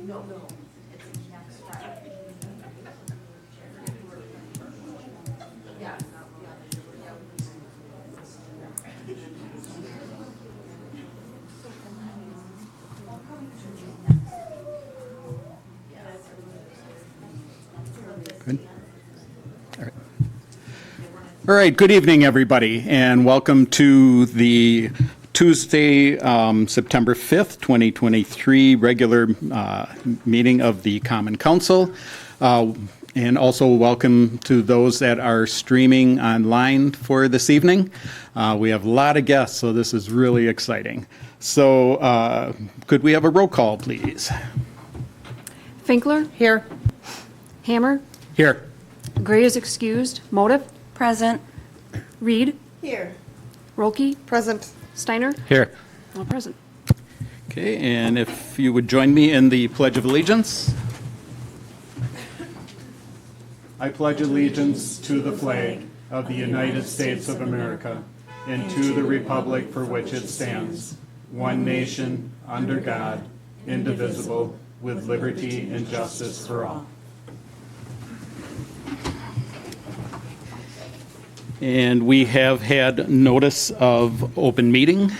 No, it's next Friday. Yeah. Good. All right, good evening, everybody, and welcome to the Tuesday, September 5th, 2023 regular meeting of the Common Council. And also welcome to those that are streaming online for this evening. We have a lot of guests, so this is really exciting. So could we have a roll call, please? Finkler? Here. Hammer? Here. Gray is excused. Motive? Present. Reed? Here. Rolke? Present. Steiner? Here. All present. Okay, and if you would join me in the Pledge of Allegiance. I pledge allegiance to the flag of the United States of America and to the republic for which it stands, one nation, under God, indivisible, with liberty and justice for all. And we have had notice of open meeting.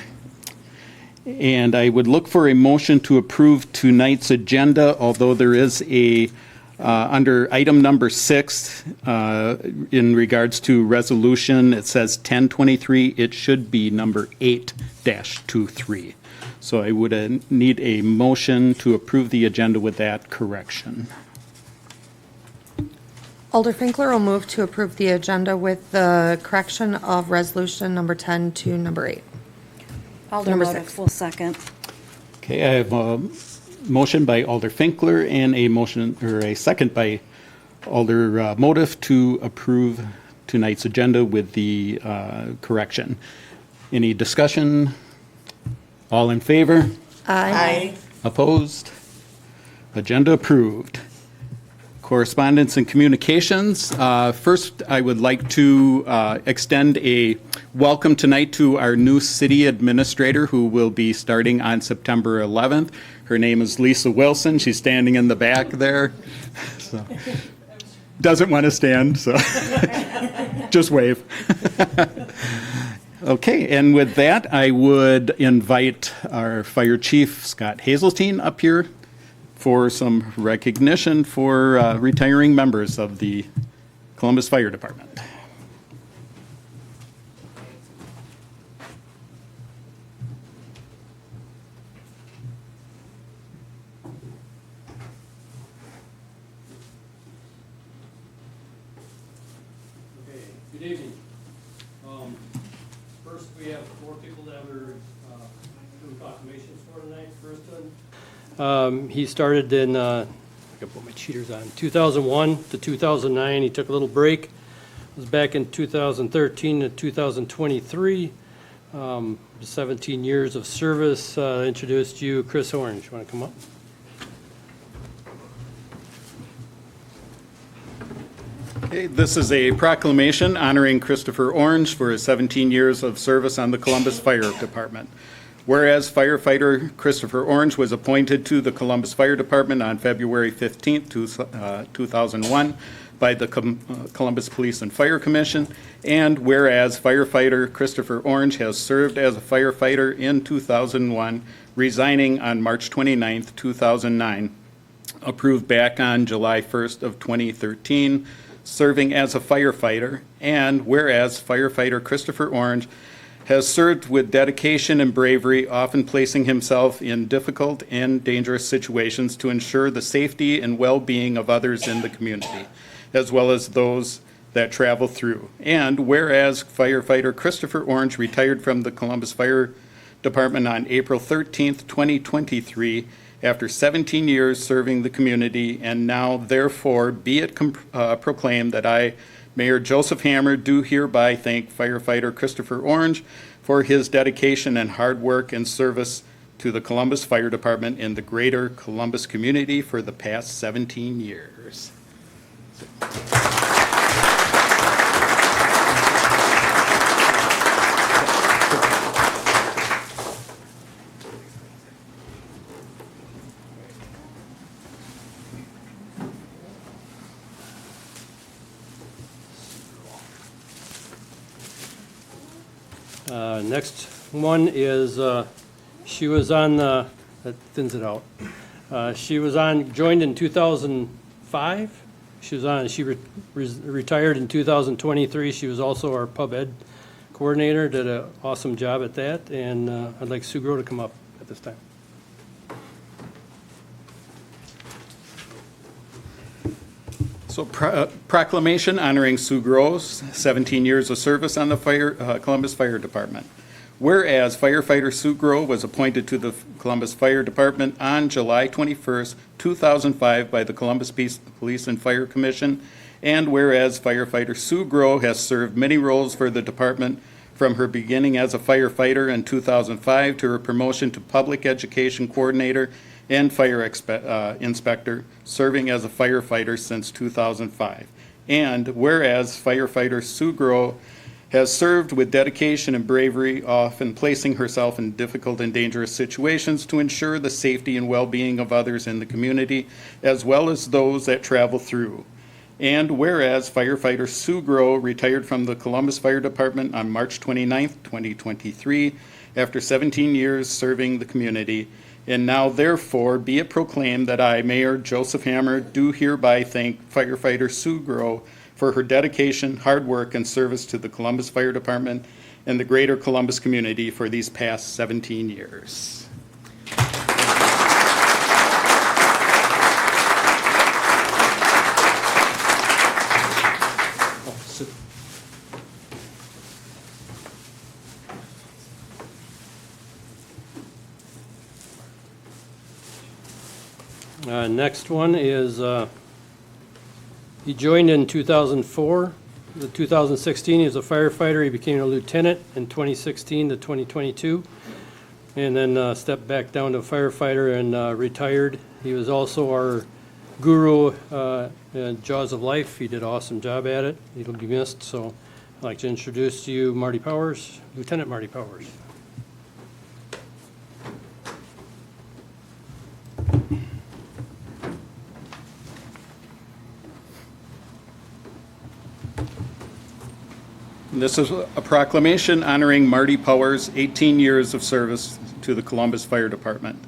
And I would look for a motion to approve tonight's agenda, although there is a, under item number 6, in regards to resolution, it says 1023, it should be number 8-23. So I would need a motion to approve the agenda with that correction. Alder Finkler will move to approve the agenda with the correction of resolution number 10 to number 8. Alder Number Motive 6. will second. Okay, I have a motion by Alder Finkler and a motion, or a second by Alder Motive to approve tonight's agenda with the correction. Any discussion? All in favor? Aye. Opposed? Agenda approved. Correspondence and communications. First, I would like to extend a welcome tonight to our new city administrator who will be starting on September 11th. Her name is Lisa Wilson. She's standing in the back there. So, doesn't want to stand, so just wave. Okay, and with that, I would invite our fire chief, Scott Hazeltine, up here for some recognition for retiring members of the Columbus Fire Department. Okay, good evening. First, we have 4 people that were doing proclamations for tonight. First one. He started in, I gotta put my cheaters on, 2001 to 2009. He took a little break. Was back in 2013 to 2023. 17 years of service. Introduced you, Chris Orange. You want to come up? Okay, this is a proclamation honoring Christopher Orange for his 17 years of service on the Columbus Fire Department. Whereas firefighter Christopher Orange was appointed to the Columbus Fire Department on February 15, 2001 by the Columbus Police and Fire Commission, and whereas firefighter Christopher Orange has served as a firefighter in 2001, resigning on March 29, 2009, approved back on July 1st of 2013, serving as a firefighter, and whereas firefighter Christopher Orange has served with dedication and bravery, often placing himself in difficult and dangerous situations to ensure the safety and well-being of others in the community, as well as those that travel through. And whereas firefighter Christopher Orange retired from the Columbus Fire Department on April 13th, 2023, after 17 years serving the community, and now therefore be it proclaimed that I, Mayor Joseph Hammer, do hereby thank firefighter Christopher Orange for his dedication and hard work and service to the Columbus Fire Department in the greater Columbus community for the past 17 years. Next one is, she was on, that thins it out. She was joined in 2005. She retired in 2023. She was also our pub ed coordinator, did an awesome job at that, and I'd like Sue Grow to come up at this time. So proclamation honoring Sue Gross, 17 years of service on the Columbus Fire Department. Whereas firefighter Sue Grow was appointed to the Columbus Fire Department on July 21st, 2005 by the Columbus Police and Fire Commission, and whereas firefighter Sue Grow has served many roles for the department from her beginning as a firefighter in 2005 to her promotion to public education coordinator and fire inspector, serving as a firefighter since 2005. And whereas firefighter Sue Grow has served with dedication and bravery, often placing herself in difficult and dangerous situations to ensure the safety and well-being of others in the community, as well as those that travel through. And whereas firefighter Sue Grow retired from the Columbus Fire Department on March 29th, 2023, after 17 years serving the community, and now therefore be it proclaimed that I, Mayor Joseph Hammer, do hereby thank firefighter Sue Grow for her dedication, hard work, and service to the Columbus Fire Department and the greater Columbus community for these past 17 years. Next one is, he joined in 2004. In 2016, he was a firefighter. He became a lieutenant in 2016 to 2022, and then stepped back down to firefighter and retired. He was also our guru in Jaws of Life. He did an awesome job at it. He'll be missed. So I'd like to introduce to you Marty Powers, Lieutenant Marty Powers. This is a proclamation honoring Marty Powers' 18 years of service to the Columbus Fire Department.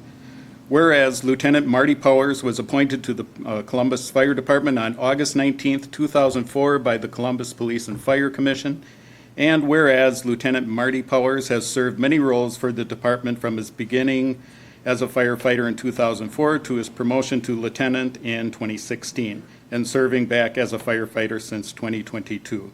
Whereas Lieutenant Marty Powers was appointed to the Columbus Fire Department on August 19th, 2004 by the Columbus Police and Fire Commission, and whereas Lieutenant Marty Powers has served many roles for the department from his beginning as a firefighter in 2004 to his promotion to lieutenant in 2016, and serving back as a firefighter since 2022.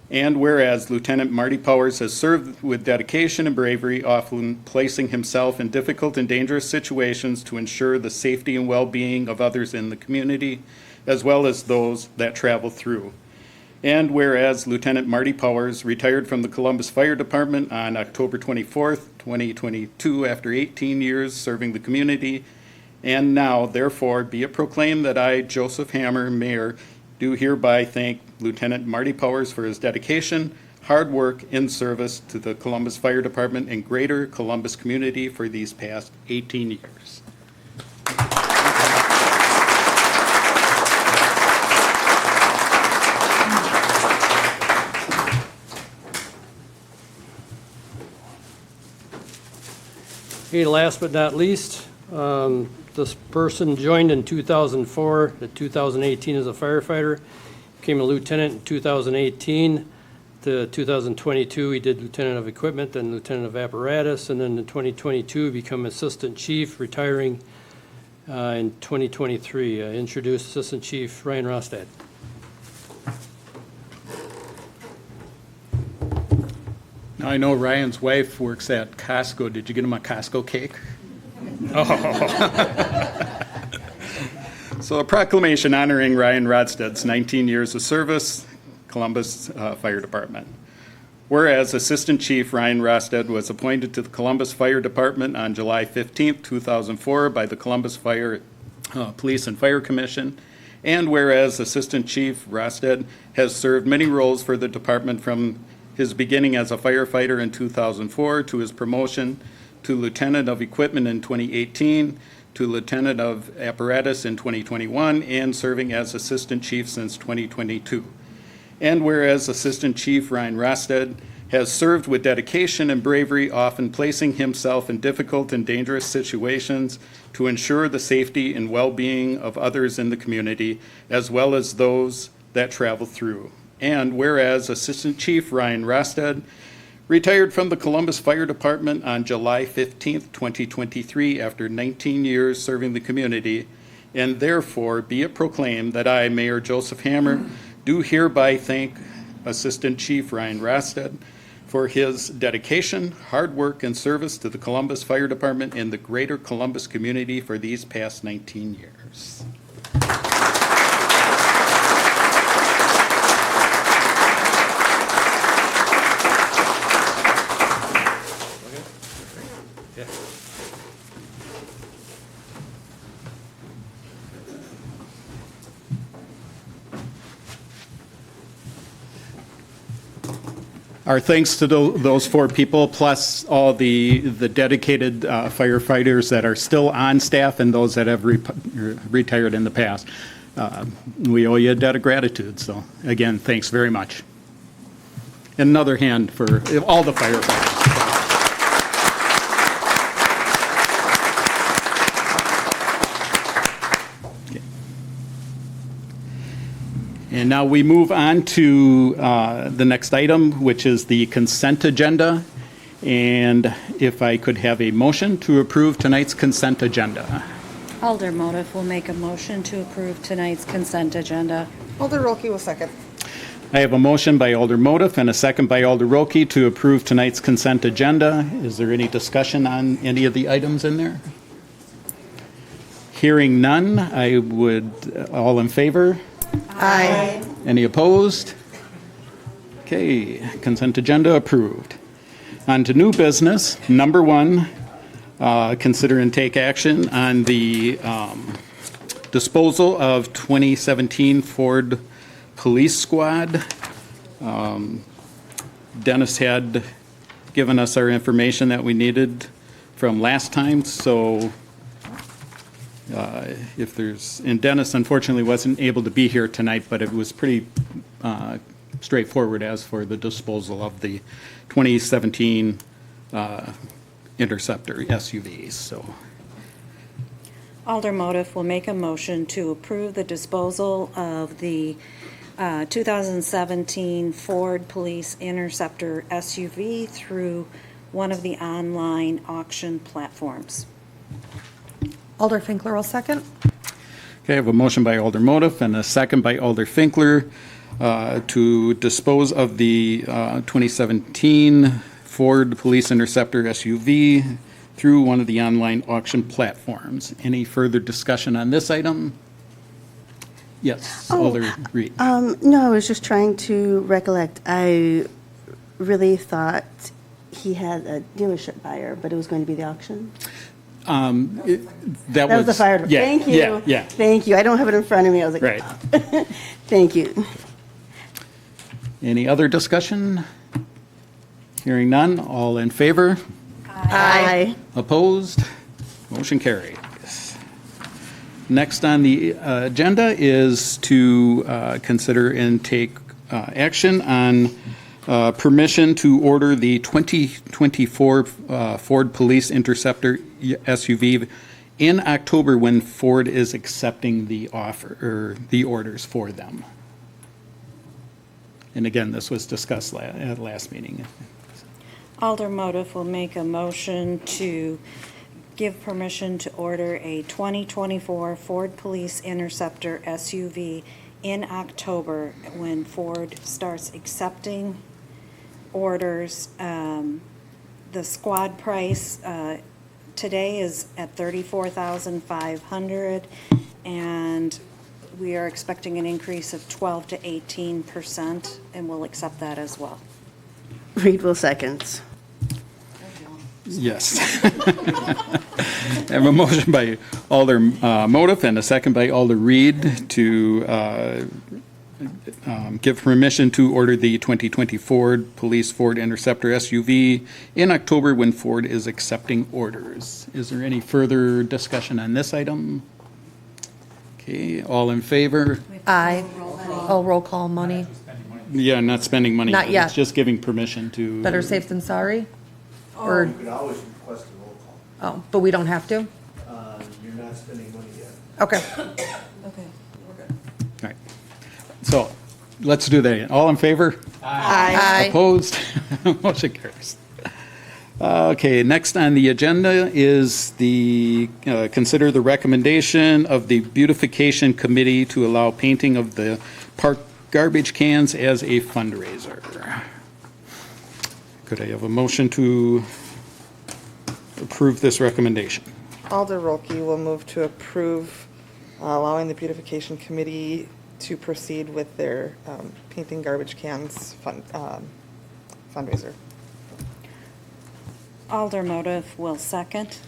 And whereas Lieutenant Marty Powers has served with dedication and bravery, often placing himself in difficult and dangerous situations to ensure the safety and well-being of others in the community, as well as those that travel through. And whereas Lieutenant Marty Powers retired from the Columbus Fire Department on October 24th, 2022, after 18 years serving the community, and now, therefore, be it proclaimed that I, Joseph Hammer, Mayor, do hereby thank Lieutenant Marty Powers for his dedication, hard work, and service to the Columbus Fire Department and greater Columbus community for these past 18 years. Okay, last but not least, this person joined in 2004 to 2018 as a firefighter, became a lieutenant in 2018 to 2022. He did lieutenant of equipment, then lieutenant of apparatus, and then in 2022 become assistant chief, retiring in 2023. Introduce Assistant Chief Ryan Rostad. Now, I know Ryan's wife works at Costco. Did you get him a Costco cake? So a proclamation honoring Ryan Rodsted's 19 years of service, Columbus Fire Department. Whereas Assistant Chief Ryan Rosted was appointed to the Columbus Fire Department on July 15th, 2004 by the Columbus Police and Fire Commission, and whereas Assistant Chief Rosted has served many roles for the department from his beginning as a firefighter in 2004 to his promotion to Lieutenant of Equipment in 2018, to Lieutenant of Apparatus in 2021, and serving as Assistant Chief since 2022. And whereas Assistant Chief Ryan Rosted has served with dedication and bravery, often placing himself in difficult and dangerous situations to ensure the safety and well-being of others in the community, as well as those that travel through. And whereas Assistant Chief Ryan Rosted retired from the Columbus Fire Department on July 15th, 2023, after 19 years serving the community, and therefore be it proclaimed that I, Mayor Joseph Hammer, do hereby thank Assistant Chief Ryan Rosted for his dedication, hard work, and service to the Columbus Fire Department and the greater Columbus community for these past 19 years. Our thanks to those 4 people, plus all the dedicated firefighters that are still on staff and those that have retired in the past. We owe you a debt of gratitude, so again, thanks very much. And another hand for all the firefighters. And now we move on to the next item, which is the consent agenda. And if I could have a motion to approve tonight's consent agenda. Alder Motif will make a motion to approve tonight's consent agenda. Alder Rolke will second. I have a motion by Alder Motif and a second by Alder Rolke to approve tonight's consent agenda. Is there any discussion on any of the items in there? Hearing none, I would, all in favor? Aye. Any opposed? Okay, consent agenda approved. On to new business. Number 1, consider and take action on the disposal of 2017 Ford Police Squad. Dennis had given us our information that we needed from last time, so if there's, and Dennis unfortunately wasn't able to be here tonight, but it was pretty straightforward as for the disposal of the 2017 Interceptor SUVs, so. Alder Motif will make a motion to approve the disposal of the 2017 Ford Police Interceptor SUV through one of the online auction platforms. Alder Finkler will second. Okay, I have a motion by Alder Motif and a second by Alder Finkler to dispose of the 2017 Ford Police Interceptor SUV through one of the online auction platforms. Any further discussion on this item? Yes, Alder Reed. No, I was just trying to recollect. I really thought he had a dealership buyer, but it was going to be the auction. That That was the fire department. Yeah, Thank you. Yeah. Thank you. I don't have it in front of me. I was like, Right. thank you. Any other discussion? Hearing none, all in favor? Aye. Opposed? Motion carries. Next on the agenda is to consider and take action on permission to order the 2024 Ford Police Interceptor SUV in October when Ford is accepting the offer, or the orders for them. And again, this was discussed at last meeting. Alder Motif will make a motion to give permission to order a 2024 Ford Police Interceptor SUV in October when Ford starts accepting orders. The squad price today is at $34,500, and we are expecting an increase of 12 to 18%, and we'll accept that as well. Reed will second. Yes. I have a motion by Alder Motif and a second by Alder Reed to give permission to order the 2024 Police Ford Interceptor SUV in October when Ford is accepting orders. Is there any further discussion on this item? Okay, all in favor? Aye. Oh, roll call, money. Yeah, not spending money. Not yet. It's just giving permission to. Better safe than sorry? Or, You could always request a roll call. oh, but we don't have to? You're not spending money yet. Okay. Okay, we're good. All right. So let's do that again. All in favor? Aye. Opposed? Motion carries. Okay, next on the agenda is the, consider the recommendation of the beautification committee to allow painting of the park garbage cans as a fundraiser. Could I have a motion to approve this recommendation? Alder Rolke will move to approve allowing the beautification committee to proceed with their painting garbage cans fundraiser. Alder Motive will second.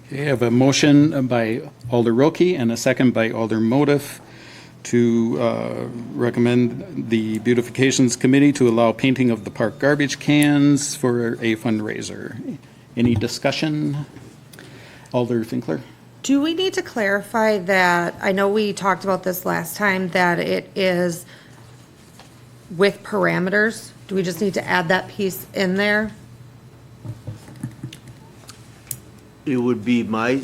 Okay, I have a motion by Alder Roki and a second by Alder Motif to recommend the beautifications committee to allow painting of the park garbage cans for a fundraiser. Any discussion? Alder Finkler? Do we need to clarify that, I know we talked about this last time, that it is with parameters? Do we just need to add that piece in there? It would be my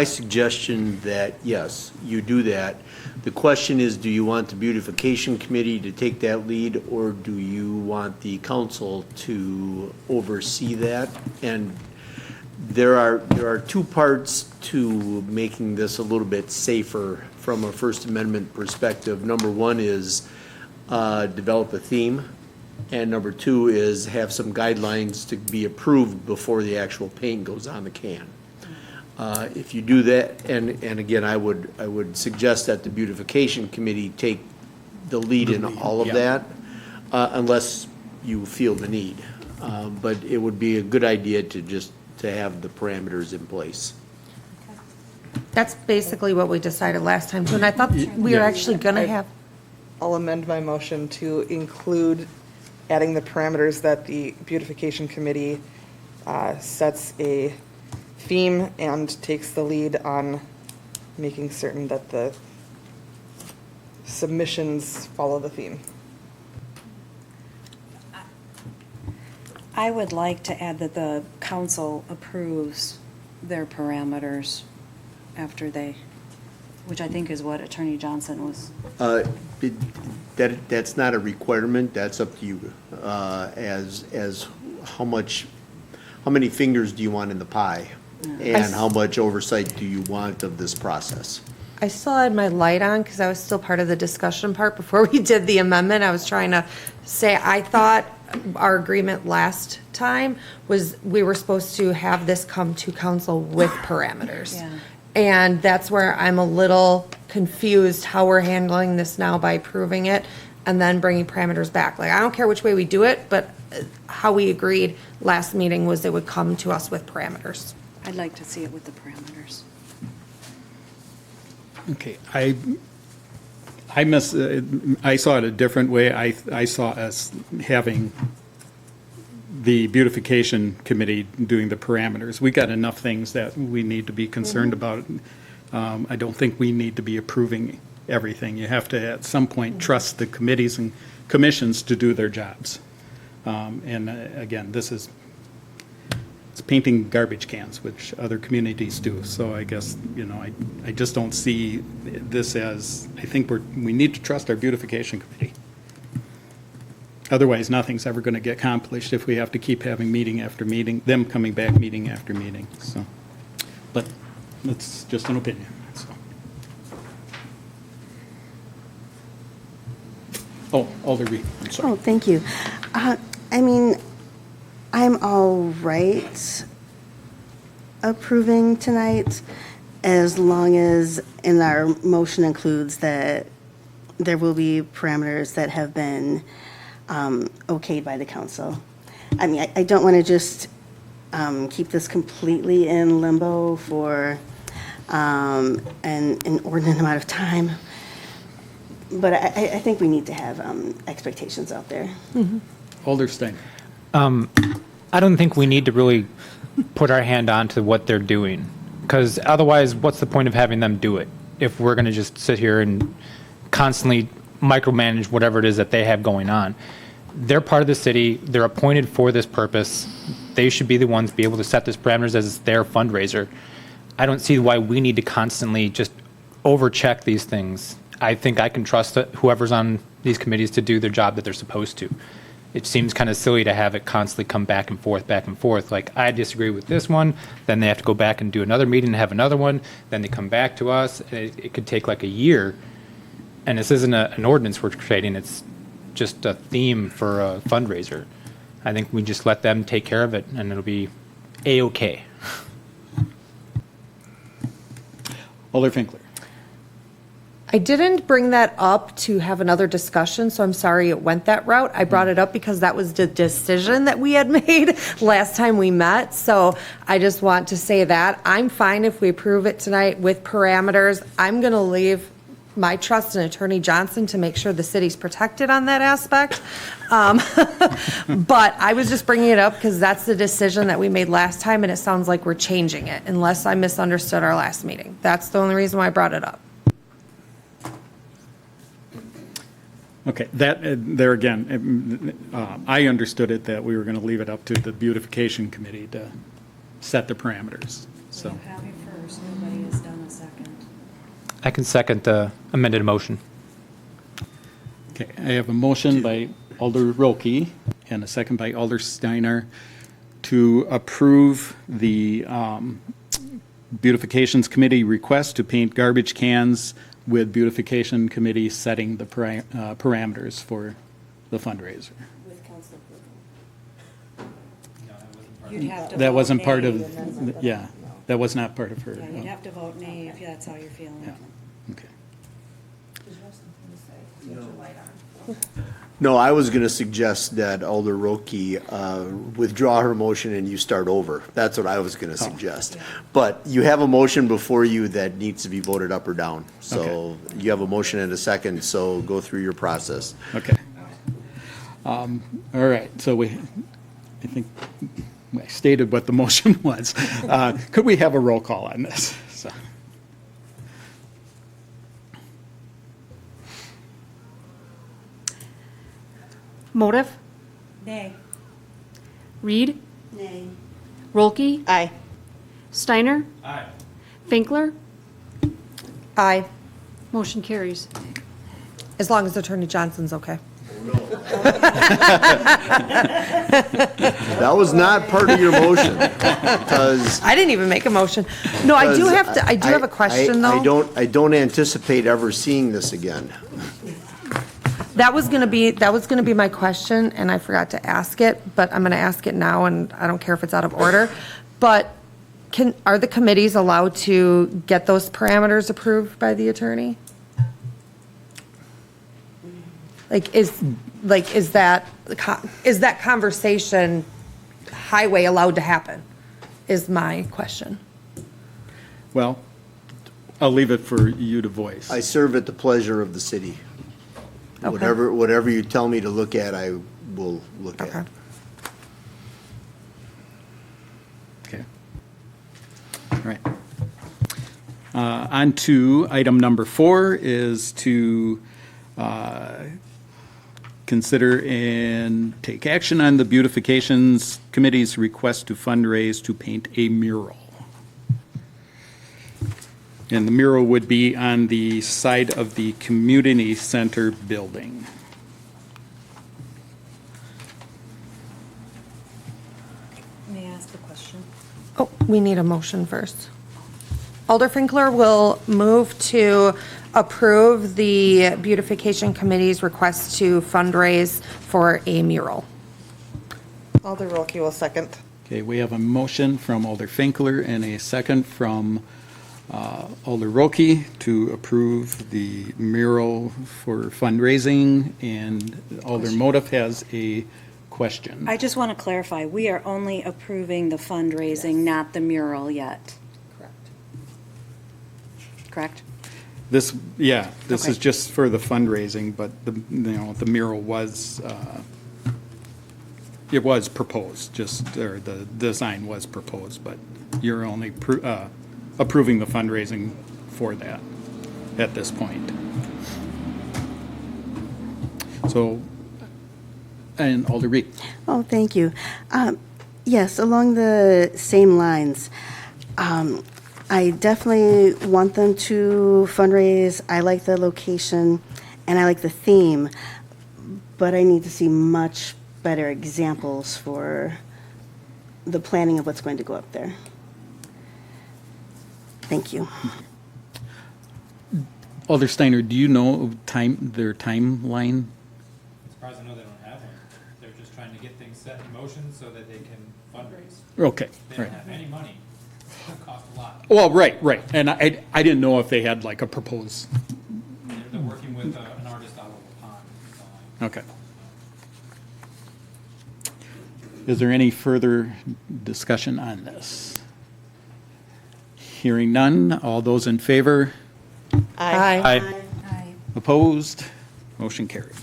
suggestion that, yes, you do that. The question is, do you want the beautification committee to take that lead, or do you want the council to oversee that? And there are two parts to making this a little bit safer from a First Amendment perspective. Number one is develop a theme, and number two is have some guidelines to be approved before the actual paint goes on the can. If you do that, and again, I would suggest that the beautification committee take the lead in all of that, unless you feel the need. But it would be a good idea to have the parameters in place. That's basically what we decided last time too, and I thought we were actually gonna have, I'll amend my motion to include adding the parameters that the beautification committee sets a theme and takes the lead on making certain that the submissions follow the theme. I would like to add that the council approves their parameters after they, which I think is what Attorney Johnson was. That's not a requirement, that's up to you, as how many fingers do you want in the pie? And how much oversight do you want of this process? I still had my light on because I was still part of the discussion part before we did the amendment. I was trying to say, I thought our agreement last time was we were supposed to have this come to council with parameters. Yeah. And that's where I'm a little confused how we're handling this now by approving it and then bringing parameters back. Like, I don't care which way we do it, but how we agreed last meeting was it would come to us with parameters. I'd like to see it with the parameters. Okay, I saw it a different way. I saw us having the beautification committee doing the parameters. We got enough things that we need to be concerned about. I don't think we need to be approving everything. You have to, at some point, trust the committees and commissions to do their jobs. And again, it's painting garbage cans, which other communities do. So I guess, I just don't see this as, I think we need to trust our beautification committee. Otherwise, nothing's ever going to get accomplished if we have to keep having meeting after meeting, them coming back meeting after meeting, so. But it's just an opinion, so. Oh, Alder Reed, I'm sorry. Oh, thank you. I'm all right approving tonight as long as in our motion includes that there will be parameters that have been okayed by the council. I don't want to just keep this completely in limbo for an inordinate amount of time. But I think we need to have expectations out there. Alder Stein. I don't think we need to really put our hand onto what they're doing, because otherwise, what's the point of having them do it if we're going to just sit here and constantly micromanage whatever it is that they have going on. They're part of the city. They're appointed for this purpose. They should be the ones to be able to set these parameters as their fundraiser. I don't see why we need to constantly just overcheck these things. I think I can trust that whoever's on these committees to do their job that they're supposed to. It seems kind of silly to have it constantly come back and forth. Like, I disagree with this one, then they have to go back and do another meeting and have another one, then they come back to us. It could take like a year. And this isn't an ordinance we're creating, it's just a theme for a fundraiser. I think we just let them take care of it, and it'll be A-okay. Alder Finkler. I didn't bring that up to have another discussion, so I'm sorry it went that route. I brought it up because that was the decision that we had made last time we met. So I just want to say that. I'm fine if we approve it tonight with parameters. I'm going to leave my trust in Attorney Johnson to make sure the city's protected on that aspect. But I was just bringing it up because that's the decision that we made last time, and it sounds like we're changing it, unless I misunderstood our last meeting. That's the only reason why I brought it up. Okay, there again, I understood it that we were going to leave it up to the beautification committee to set the parameters, so. Have you first, nobody has done a second. I can second the amended motion. Okay, I have a motion by Alder Roki and a second by Alder Steiner to approve the beautifications committee request to paint garbage cans with beautification committee setting the parameters for the fundraiser. With council approval. You'd have to That vote wasn't part nay. of, yeah, that was not part of her. Yeah, you'd have to vote nay if that's how you're feeling. Yeah, okay. No, I was going to suggest that Alder Roki withdraw her motion and you start over. That's what I was going to suggest. But you have a motion before you that needs to be voted up or down. So you have a motion and a second, so go through your process. Okay. All right, so I think I stated what the motion was. Could we have a roll call on this? So. Motive, Nay. Reed, Nay. Rolke, Aye. Steiner. Aye. Finkler, Aye, motion carries. as long as Attorney Johnson's okay. That was not part of your motion, because. I didn't even make a motion. No, I do have to, I do have a question, though. I don't anticipate ever seeing this again. That was gonna be my question, and I forgot to ask it, but I'm gonna ask it now, and I don't care if it's out of order. But are the committees allowed to get those parameters approved by the attorney? Is that conversation highway allowed to happen, is my question. Well, I'll leave it for you to voice. I serve at the pleasure of the city. Okay. Whatever you tell me to look at, I will look Okay. at. Okay. All right. On to item number 4 is to consider and take action on the beautifications committee's request to fundraise to paint a mural. And the mural would be on the side of the community center building. May I ask a question? Oh, we need a motion first. Alder Finkler will move to approve the beautification committee's request to fundraise for a mural. Alder Roki will second. Okay, we have a motion from Alder Finkler and a second from Alder Roki to approve the mural for fundraising, and Alder Motif has a question. I just want to clarify, we are only approving the fundraising, not the mural yet. Correct? This is Okay. just for the fundraising, but the mural was, it was proposed, or the design was proposed, but you're only approving the fundraising for that at this point. So, and Alder Reed. Oh, thank you. Yes, along the same lines, I definitely want them to fundraise. I like the location and I like the theme, but I need to see much better examples for the planning of what's going to go up there. Thank you. Alder Steiner, do you know their timeline? As far as I know, they don't have one. They're just trying to get things set in motion so that they can fundraise. Okay, They right. don't have any money. It costs a lot. Well, right. And I didn't know if they had like a proposed, They're working with an artist out of the pond. So okay. Is there any further discussion on this? Hearing none, all those in favor? Aye. Aye. Opposed? Motion carried.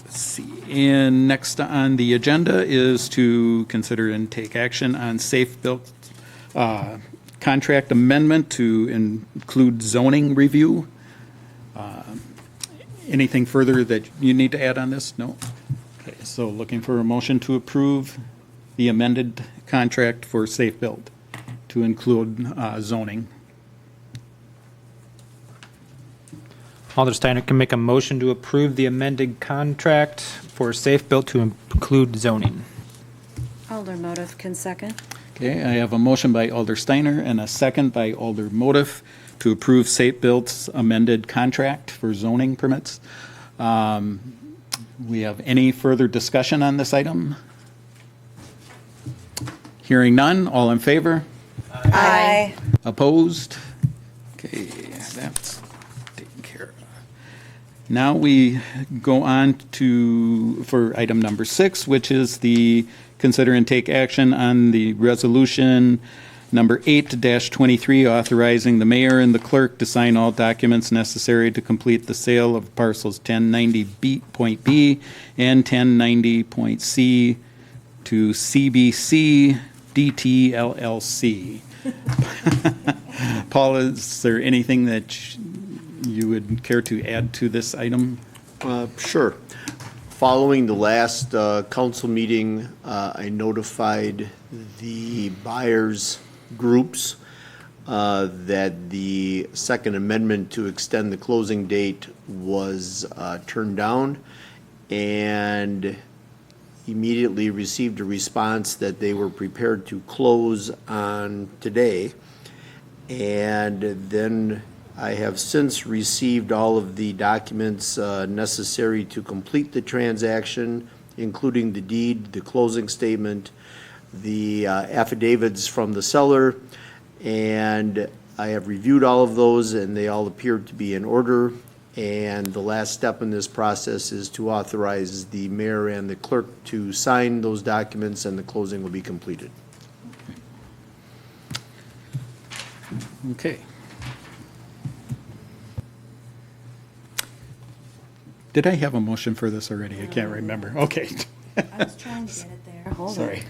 Let's see, and next on the agenda is to consider and take action on Safe Built contract amendment to include zoning review. Anything further that you need to add on this? No? Okay, so looking for a motion to approve the amended contract for Safe Built to include zoning. Alder Steiner can make a motion to approve the amended contract for Safe Built to include zoning. Alder Motive can second. Okay, I have a motion by Alder Steiner and a second by Alder Motive to approve Safe Built's amended contract for zoning permits. We have any further discussion on this item? Hearing none, all in favor? Aye. Opposed? Okay, that's taken care of. Now we go on for item number 6, which is the consider and take action on the resolution number 8-23, authorizing the mayor and the clerk to sign all documents necessary to complete the sale of parcels 1090.B and 1090.C to CBC DT LLC. Paul, is there anything that you would care to add to this item? Sure. Following the last council meeting, I notified the buyers groups that the second amendment to extend the closing date was turned down, and immediately received a response that they were prepared to close on today. And then I have since received all of the documents necessary to complete the transaction, including the deed, the closing statement, the affidavits from the seller, and I have reviewed all of those, and they all appear to be in order. And the last step in this process is to authorize the mayor and the clerk to sign those documents, and the closing will be completed. Okay. Did I have a motion for this already? I can't remember. Okay. I was trying to get it there. Hold on. Sorry.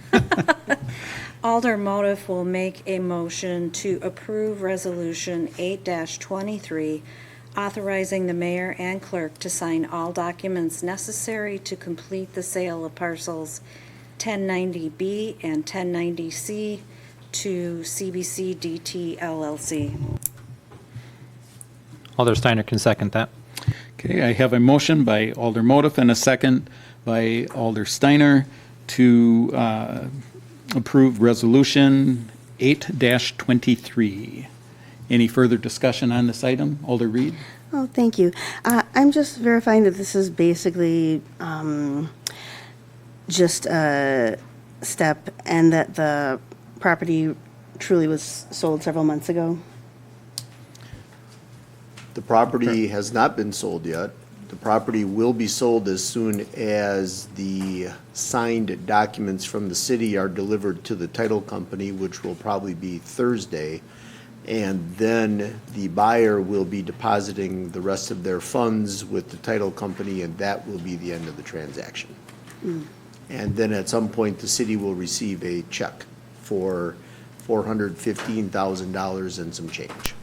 Alder Motive will make a motion to approve Resolution 8-23, authorizing the mayor and clerk to sign all documents necessary to complete the sale of parcels 1090B and 1090C to CBC DT LLC. Alder Steiner can second that. Okay, I have a motion by Alder Motive and a second by Alder Steiner to approve Resolution 8-23. Any further discussion on this item? Alder Reed? Oh, thank you. I'm just verifying that this is basically just a step and that the property truly was sold several months ago. The property has not been sold yet. The property will be sold as soon as the signed documents from the city are delivered to the title company, which will probably be Thursday. And then the buyer will be depositing the rest of their funds with the title company, and that will be the end of the transaction. And then at some point, the city will receive a check for $415,000 and some change.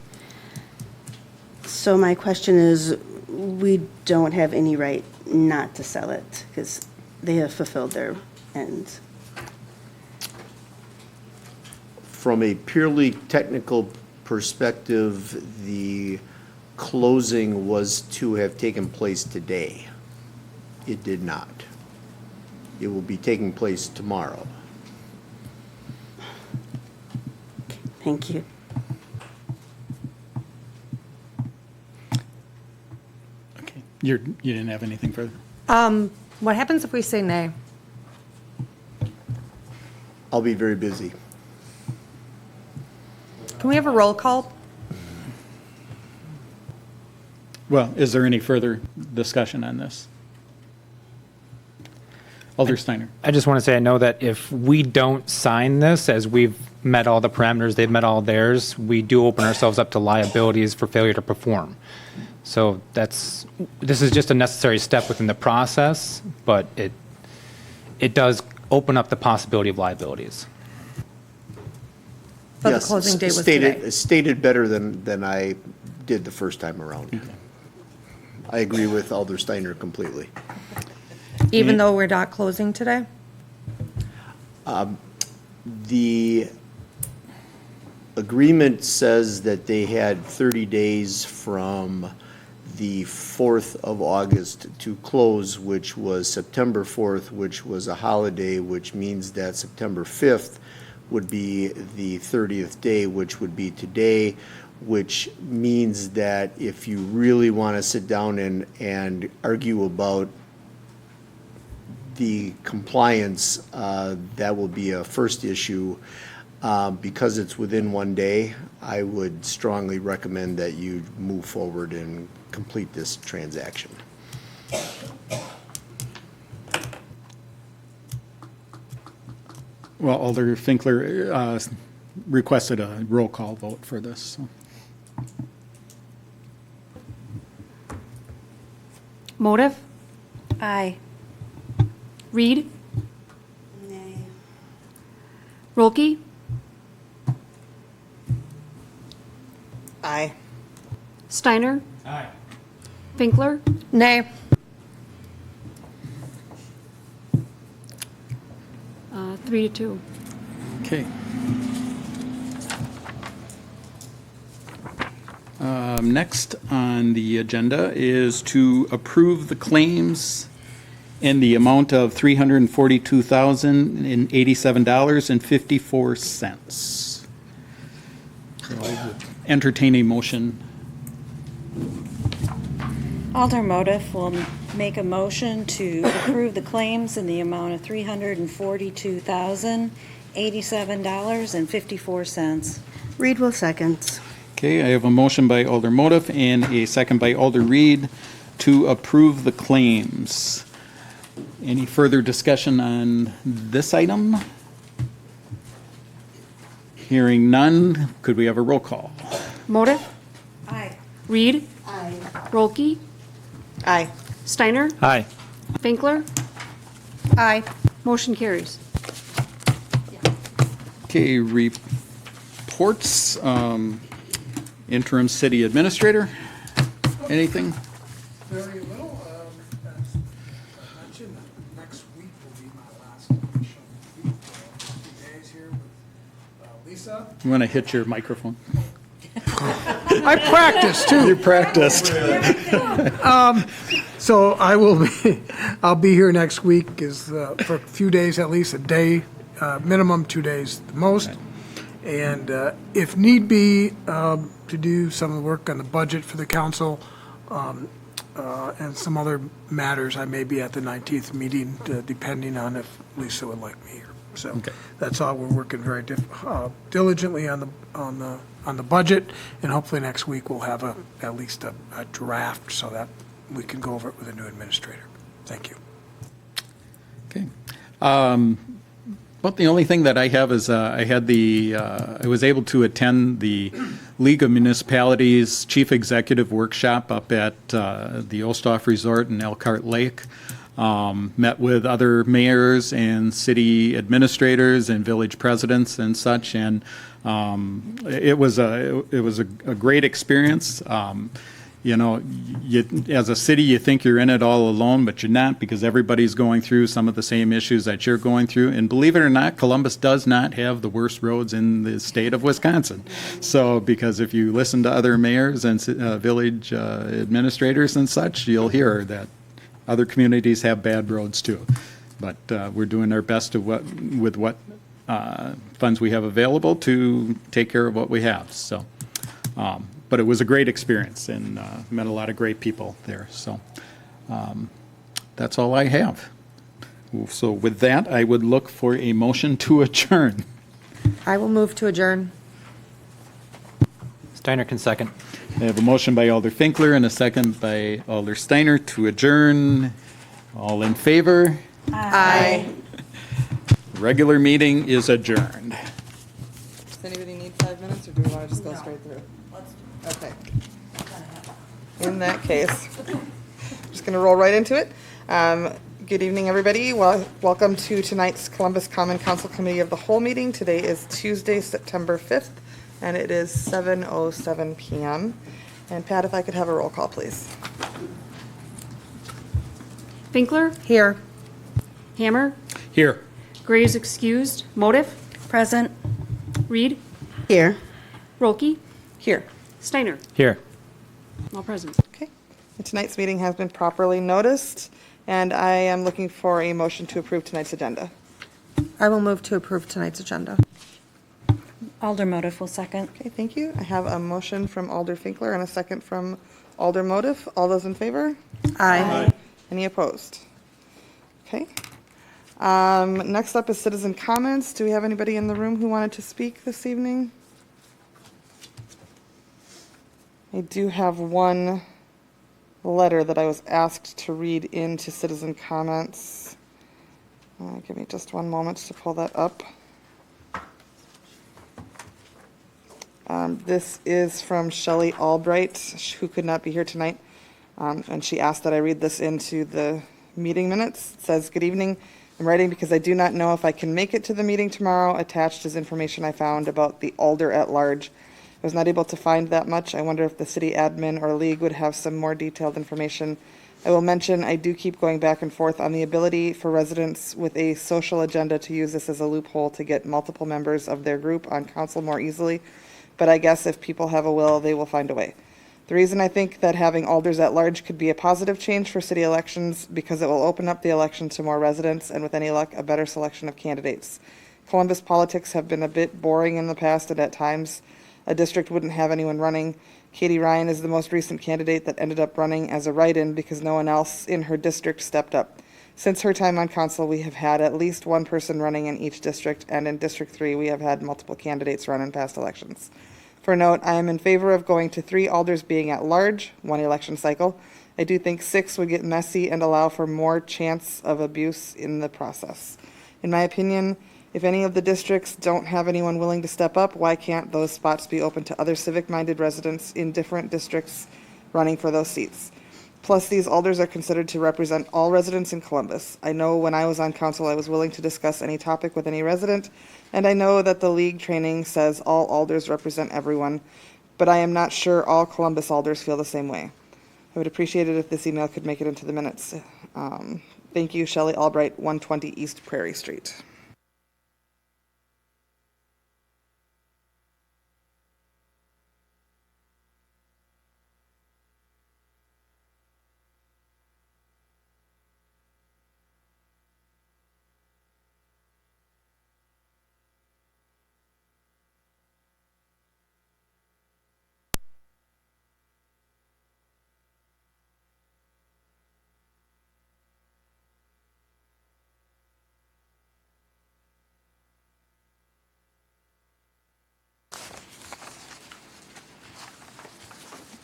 So my question is, we don't have any right not to sell it because they have fulfilled their end. From a purely technical perspective, the closing was to have taken place today. It did not. It will be taking place tomorrow. Thank you. Okay, you didn't have anything further? What happens if we say nay? I'll be very busy. Can we have a roll call? Well, is there any further discussion on this? Alder Steiner. I just want to say, I know that if we don't sign this, as we've met all the parameters, they've met all theirs, we do open ourselves up to liabilities for failure to perform. So this is just a necessary step within the process, but it does open up the possibility of liabilities. But the Yes, closing date was today. Stated better than I did the first time around. I agree with Alder Steiner completely. Even though we're not closing today? The agreement says that they had 30 days from the 4th of August to close, which was September 4th, which was a holiday, which means that September 5th would be the 30th day, which would be today, which means that if you really want to sit down and argue about the compliance, that will be a first issue. Because it's within one day, I would strongly recommend that you move forward and complete this transaction. Well, Alder Finkler requested a roll call vote for this. So. Motive, Aye. Reed, Nay. Rolke, Aye. Steiner. Finkler, Nay. 3-2. Okay. Next on the agenda is to approve the claims in the amount of $342,087.54. Entertain a motion. Alder Motif will make a motion to approve the claims in the amount of $342,087.54. Reed will second. Okay, I have a motion by Alder Motif and a second by Alder Reed to approve the claims. Any further discussion on this item? Hearing none, could we have a roll call? Motive, Aye. Reed, Aye. Rolke, Aye. Steiner, Aye. Finkler. Aye. Motion carries. Okay, reports, interim city administrator, anything? Very little. As I mentioned, next week will be my last official week, a few days here with Lisa. You want to hit your microphone? I practiced too. You practiced. So I'll be here next week for a few days at least, a day, minimum 2 days the most. And if need be, to do some of the work on the budget for the council and some other matters, I may be at the 19th meeting, depending on if Lisa would like me here. So Okay. that's all. We're working very diligently on the budget, and hopefully next week we'll have at least a draft so that we can go over it with a new administrator. Thank you. Okay. But the only thing that I have is I was able to attend the League of Municipalities Chief Executive Workshop up at the Osthoff Resort in Elkhart Lake. Met with other mayors and city administrators and village presidents and such, and it was a great experience. you know, as a city, you think you're in it all alone, but you're not, because everybody's going through some of the same issues that you're going through. And believe it or not, Columbus does not have the worst roads in the state of Wisconsin. So, because if you listen to other mayors and village administrators and such, you'll hear that other communities have bad roads too. But we're doing our best with what funds we have available to take care of what we have. So, but it was a great experience, and met a lot of great people there. So that's all I have. So with that, I would look for a motion to adjourn. I will move to adjourn. Steiner can second. I have a motion by Alder Finkler and a second by Alder Steiner to adjourn. All in favor? Aye. Regular meeting is adjourned. Does anybody need 5 minutes, or do we want to just go straight through? Okay. In that case, just going to roll right into it. Good evening, everybody. Welcome to tonight's Columbus Common Council Committee of the Whole meeting. Today is Tuesday, September 5th, and it is 7:07 p.m. And Pat, if I could have a roll call, please. Finkler, Here. Hammer, Here. Gray is excused. Motive, Present. Reed, Here. Rolke, Here. Steiner. Here. All present. Okay. And tonight's meeting has been properly noticed, and I am looking for a motion to approve tonight's agenda. I will move to approve tonight's agenda. Alder Motive will second. Okay, thank you. I have a motion from Alder Finkler and a second from Alder Motive. All those in favor? Aye. Any opposed? Okay. Next up is citizen comments. Do we have anybody in the room who wanted to speak this evening? I do have one letter that I was asked to read into citizen comments. Give me just one moment to pull that up. This is from Shelley Albright, who could not be here tonight, and she asked that I read this into the meeting minutes. It says, "Good evening. I'm writing because I do not know if I can make it to the meeting tomorrow. Attached is information I found about the Alder at large. I was not able to find that much. I wonder if the city admin or league would have some more detailed information. I will mention I do keep going back and forth on the ability for residents with a social agenda to use this as a loophole to get multiple members of their group on council more easily. But I guess if people have a will, they will find a way. The reason I think that having alders at large could be a positive change for city elections because it will open up the election to more residents and with any luck, a better selection of candidates. Columbus politics have been a bit boring in the past, and at times a district wouldn't have anyone running. Katie Ryan is the most recent candidate that ended up running as a write-in because no one else in her district stepped up. Since her time on council, we have had at least one person running in each district, and in District 3, we have had multiple candidates run in past elections. For note, I am in favor of going to 3 alders being at large, 1 election cycle. I do think 6 would get messy and allow for more chance of abuse in the process. In my opinion, if any of the districts don't have anyone willing to step up, why can't those spots be open to other civic-minded residents in different districts running for those seats? Plus, these alders are considered to represent all residents in Columbus. I know when I was on council, I was willing to discuss any topic with any resident, and I know that the league training says all alders represent everyone, but I am not sure all Columbus alders feel the same way. I would appreciate it if this email could make it into the minutes. Thank you, Shelley Albright, 120 East Prairie Street.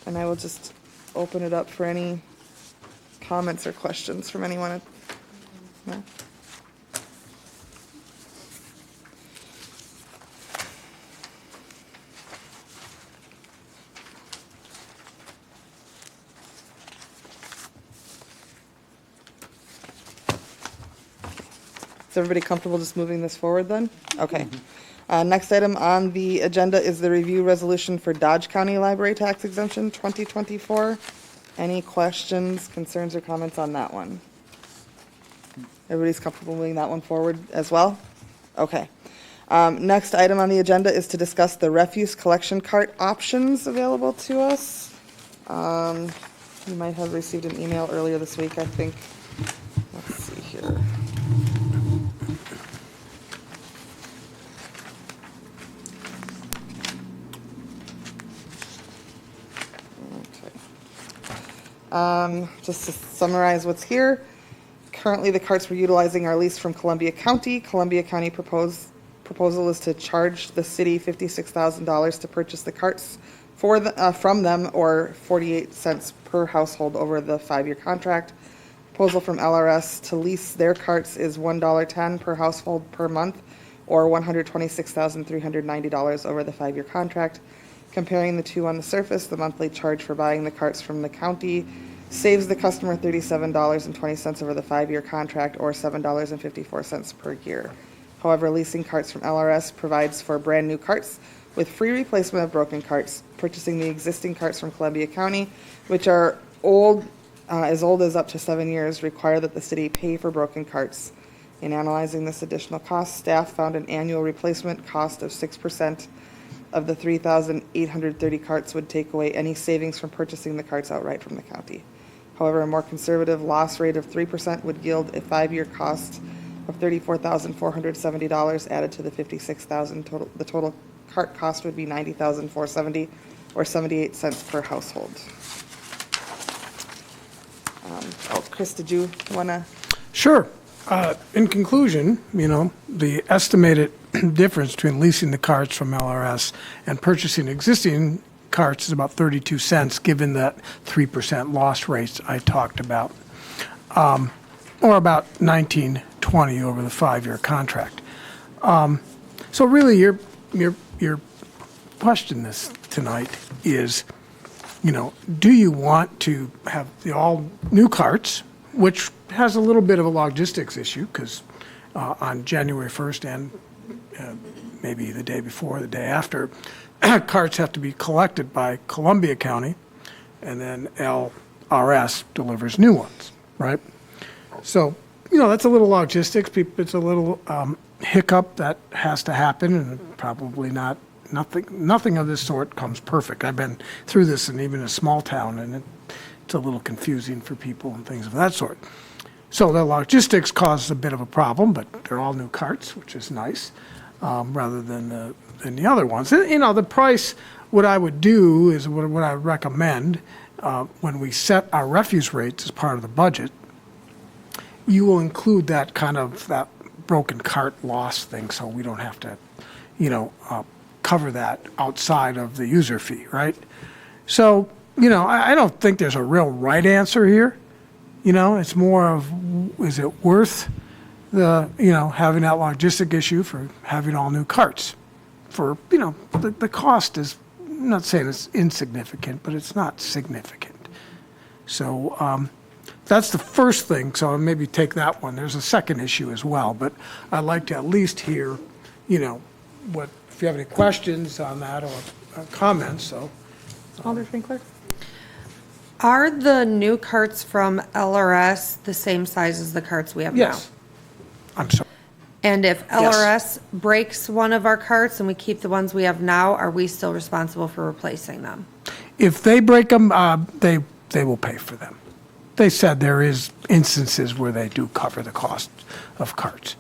And I will just open it up for any comments or questions from anyone. No? Is everybody comfortable just moving this forward then? Okay. Next item on the agenda is the review resolution for Dodge County Library Tax Exemption 2024. Any questions, concerns, or comments on that one? Everybody's comfortable moving that one forward as well? Okay. Next item on the agenda is to discuss the refuse collection cart options available to us. You might have received an email earlier this week, I think. Let's see here. Just to summarize what's here, currently the carts we're utilizing are leased from Columbia County. Columbia County proposal is to charge the city $56,000 to purchase the carts from them, or 48 cents per household over the 5-year contract. Proposal from LRS to lease their carts is $1.10 per household per month, or $126,390 over the 5-year contract. Comparing the two on the surface, the monthly charge for buying the carts from the county saves the customer $37.20 over the 5-year contract, or $7.54 per year. However, leasing carts from LRS provides for brand new carts with free replacement of broken carts. Purchasing the existing carts from Columbia County, which are as old as up to 7 years, require that the city pay for broken carts. In analyzing this additional cost, staff found an annual replacement cost of 6% of the 3,830 carts would take away any savings from purchasing the carts outright from the county. However, a more conservative loss rate of 3% would yield a 5-year cost of $34,470 added to the $56,000 total. The total cart cost would be $90,470, or 78 cents per household. Chris, did you want to? Sure. In conclusion, the estimated difference between leasing the carts from LRS and purchasing existing carts is about 32 cents, given that 3% loss rates I talked about, or about $19.20 over the 5-year contract. So really, your question this tonight is, do you want to have the all new carts, which has a little bit of a logistics issue, because on January 1st and maybe the day before, the day after, carts have to be collected by Columbia County, and then LRS delivers new ones, right? So, that's a little logistics. It's a little hiccup that has to happen, and probably nothing of this sort comes perfect. I've been through this in even a small town, and it's a little confusing for people and things of that sort. So the logistics causes a bit of a problem, but they're all new carts, which is nice, rather than the other ones. The price, what I would do is what I recommend when we set our refuse rates as part of the budget, you will include that that broken cart loss thing, so we don't have to, cover that outside of the user fee, right? So, I don't think there's a real right answer here. It's more of, is it worth the, having that logistic issue for having all new carts? For, the cost is, I'm not saying it's insignificant, but it's not significant. So that's the first thing, so maybe take that one. There's a second issue as well, but I'd like to at least hear, what, if you have any questions on that or comments, so. Alder Finkler? Are the new carts from LRS the same size as the carts we have now? Yes. I'm sorry. And if Yes. LRS breaks one of our carts and we keep the ones we have now, are we still responsible for replacing them? If they break them, they will pay for them. They said there is instances where they do cover the cost of carts.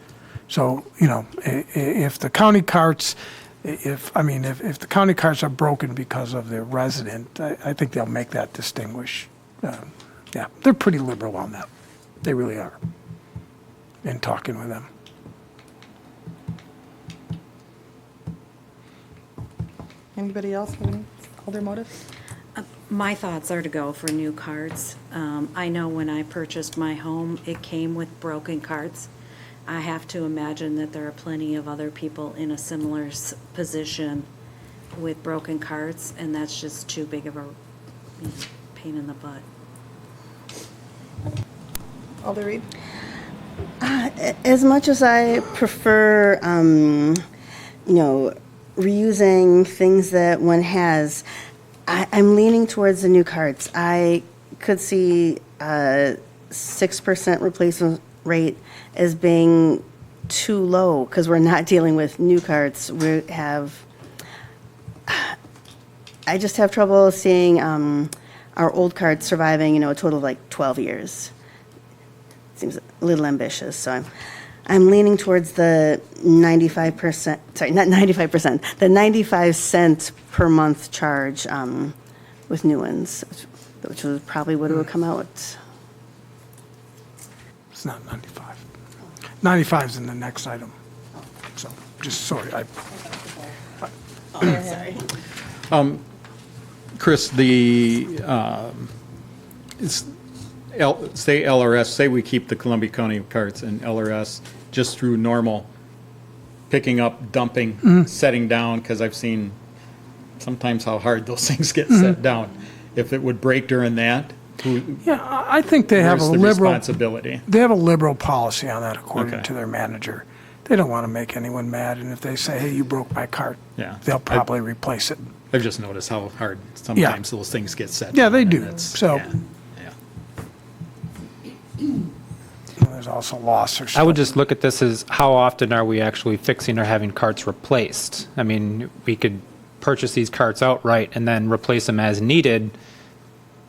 So, if the county carts, if the county carts are broken because of their resident, I think they'll make that distinguish. Yeah, they're pretty liberal on that. They really are, in talking with them. Anybody else have any other motives? My thoughts are to go for new carts. I know when I purchased my home, it came with broken carts. I have to imagine that there are plenty of other people in a similar position with broken carts, and that's just too big of a pain in the butt. Alder Reed? As much as I prefer reusing things that one has. I'm leaning towards the new carts. I could see a 6% replacement rate as being too low because we're not dealing with new carts. I just have trouble seeing our old carts surviving, a total of like 12 years. Seems a little ambitious, so I'm leaning towards the 95%, sorry, not 95%, the 95 cents per month charge with new ones, which was probably what it would come out. It's not 95. 95 is in the next item. So, just, sorry, Chris, say LRS, say we keep the Columbia County carts and LRS just through normal picking up, dumping, setting down, because I've seen sometimes how hard those things get set down. If it would break during that, yeah, I think they have a where's the liberal responsibility? They have a liberal policy on that, according Okay. to their manager. They don't want to make anyone mad, and if they say, "Hey, you broke my cart," Yeah. they'll probably replace it. I've just noticed how hard sometimes those things get set Yeah, down, they and do. it's- So- yeah. There's also loss or I stuff. would just look at this as how often are we actually fixing or having carts replaced? I mean, we could purchase these carts outright and then replace them as needed.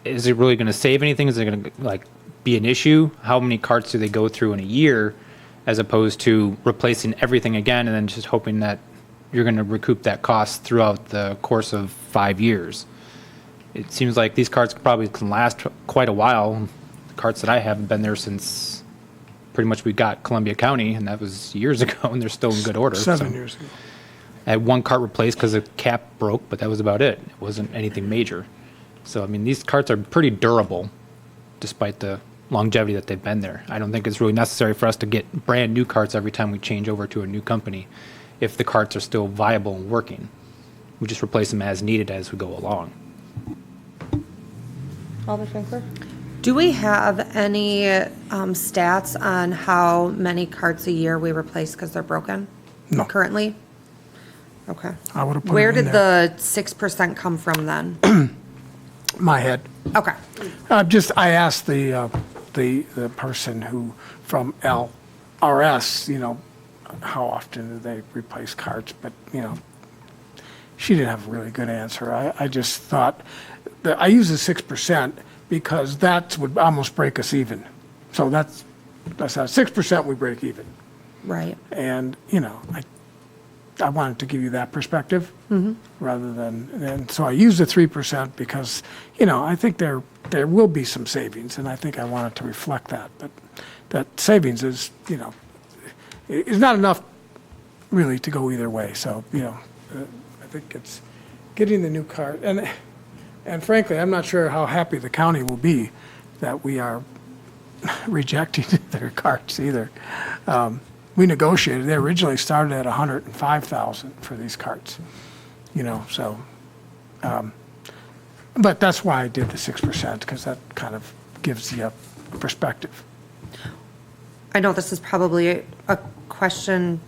Is it really going to save anything? Is it going to be an issue? How many carts do they go through in a year, as opposed to replacing everything again and then just hoping that you're going to recoup that cost throughout the course of 5 years? It seems like these carts probably can last quite a while. The carts that I have have been there since pretty much we got Columbia County, and that was years ago, and they're still in good order. 7 So years ago. I had one cart replaced because the cap broke, but that was about it. It wasn't anything major. So, I mean, these carts are pretty durable, despite the longevity that they've been there. I don't think it's really necessary for us to get brand new carts every time we change over to a new company if the carts are still viable and working. We just replace them as needed as we go along. Alder Schwenkler? Do we have any stats on how many carts a year we replace because they're broken? No. Currently? Okay. I would have put Where it in did there. the 6% come from then? My head. Okay. I asked the person who, from LRS, how often do they replace carts, but, she didn't have a really good answer. I just thought, that I use the 6% because that would almost break us even. So that's how 6% we break even. Right. And, I wanted to give you that perspective rather than, and so I used the 3% because, I think there will be some savings, and I think I wanted to reflect that. But that savings is, is not enough really to go either way. So, I think it's getting the new cart. And frankly, I'm not sure how happy the county will be that we are rejecting their carts either. We negotiated, they originally started at $105,000 for these carts, so, but that's why I did the 6%, because that kind of gives you a perspective. I know this is probably a question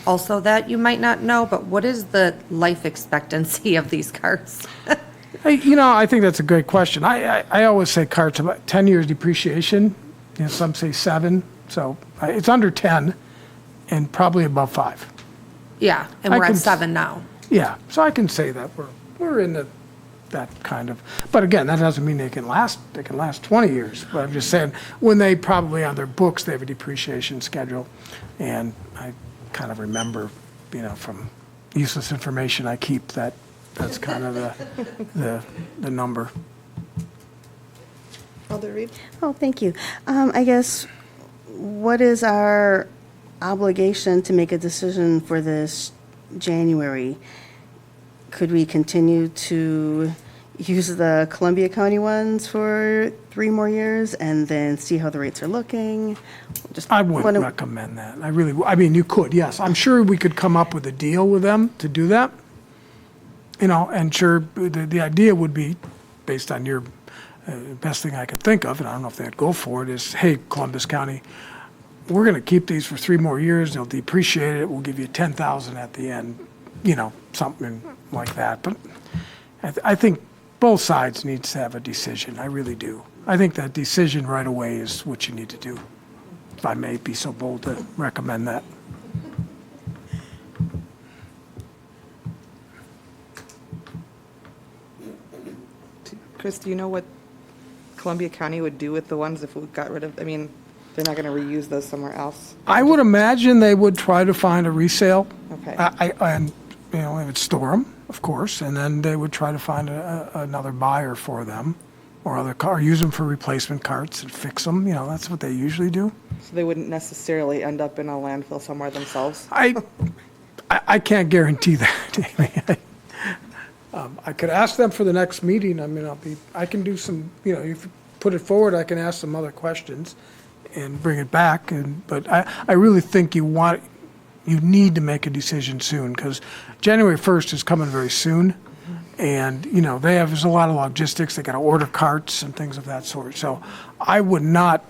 also that you might not know, but what is the life expectancy of these carts? I think that's a great question. I always say carts about 10 years depreciation, some say 7. So it's under 10 and probably above 5. Yeah, and I we're at can- 7 now. Yeah, so I can say that we're in that kind of, but again, that doesn't mean they can last 20 years. But I'm just saying, when they probably on their books, they have a depreciation schedule. And I kind of remember, from useless information I keep, that's kind of the number. Alder Reed? Oh, thank you. I guess, what is our obligation to make a decision for this January? Could we continue to use the Columbia County ones for 3 more years and then see how the rates are looking? I wouldn't recommend that. I mean, you could, yes. I'm sure we could come up with a deal with them to do that. And sure, the idea would be, based on your best thing I could think of, and I don't know if they'd go for it, is, hey, Columbus County, we're going to keep these for 3 more years, they'll depreciate it, we'll give you 10,000 at the end, something like that. But I think both sides needs to have a decision, I really do. I think that decision right away is what you need to do, if I may be so bold to recommend that. Chris, do you know what Columbia County would do with the ones if we got rid of, they're not going to reuse those somewhere else? I would imagine they would try to find a resale. Okay. And, they would store them, of course, and then they would try to find another buyer for them, or use them for replacement carts and fix them, that's what they usually do. So they wouldn't necessarily end up in a landfill somewhere themselves? I can't guarantee that, Amy. I could ask them for the next meeting, I can do some, if you put it forward, I can ask some other questions and bring it back, but I really think you need to make a decision soon, because January 1st is coming very soon, and, there's a lot of logistics, they gotta order carts and things of that sort, so I would not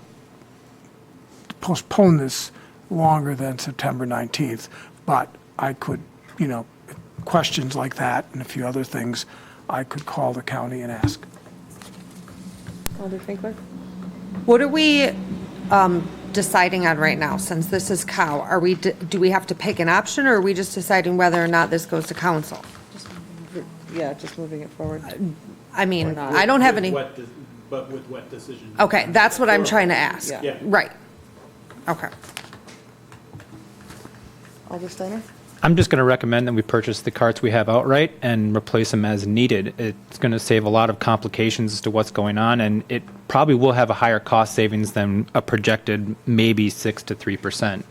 postpone this longer than September 19th, but I could, questions like that and a few other things, I could call the county and ask. Alder Finkler? What are we deciding on right now, since this is cow? Do we have to pick an option, or are we just deciding whether or not this goes to council? Yeah, just moving it forward. I mean, I don't have any, But with what decision? okay, that's what I'm trying to ask. Yeah. Right. Okay. Alder Steiner? I'm just going to recommend that we purchase the carts we have outright and replace them as needed. It's going to save a lot of complications as to what's going on, and it probably will have a higher cost savings than a projected maybe 6 to 3%.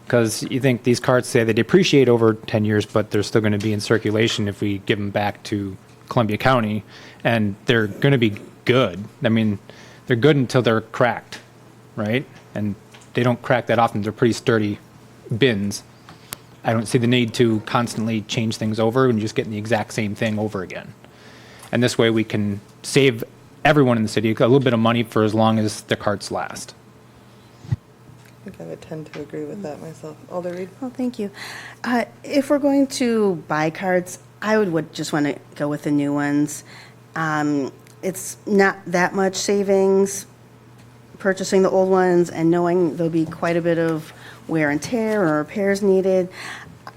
Because you think these carts say they depreciate over 10 years, but they're still going to be in circulation if we give them back to Columbia County, and they're going to be good. They're good until they're cracked, right? And they don't crack that often. They're pretty sturdy bins. I don't see the need to constantly change things over and just getting the exact same thing over again. And this way we can save everyone in the city a little bit of money for as long as the carts last. I think I would tend to agree with that myself. Alder Reed? Well, thank you. If we're going to buy carts, I would just want to go with the new ones. It's not that much savings purchasing the old ones and knowing there'll be quite a bit of wear and tear or repairs needed.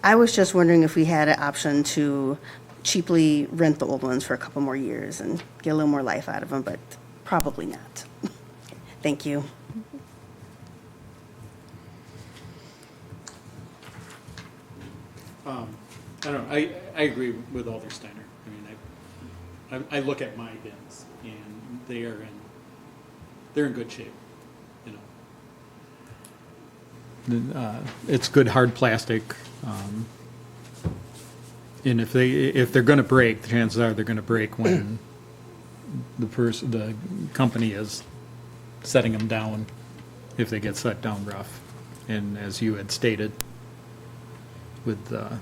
I was just wondering if we had an option to cheaply rent the old ones for a couple more years and get a little more life out of them, but probably not. Thank you. I don't know, I agree with Alder Steiner. I look at my bins, and they're in good shape, It's good hard plastic, and if they're gonna break, the chances are they're gonna break when the company is setting them down, if they get set down rough. And as you had stated, that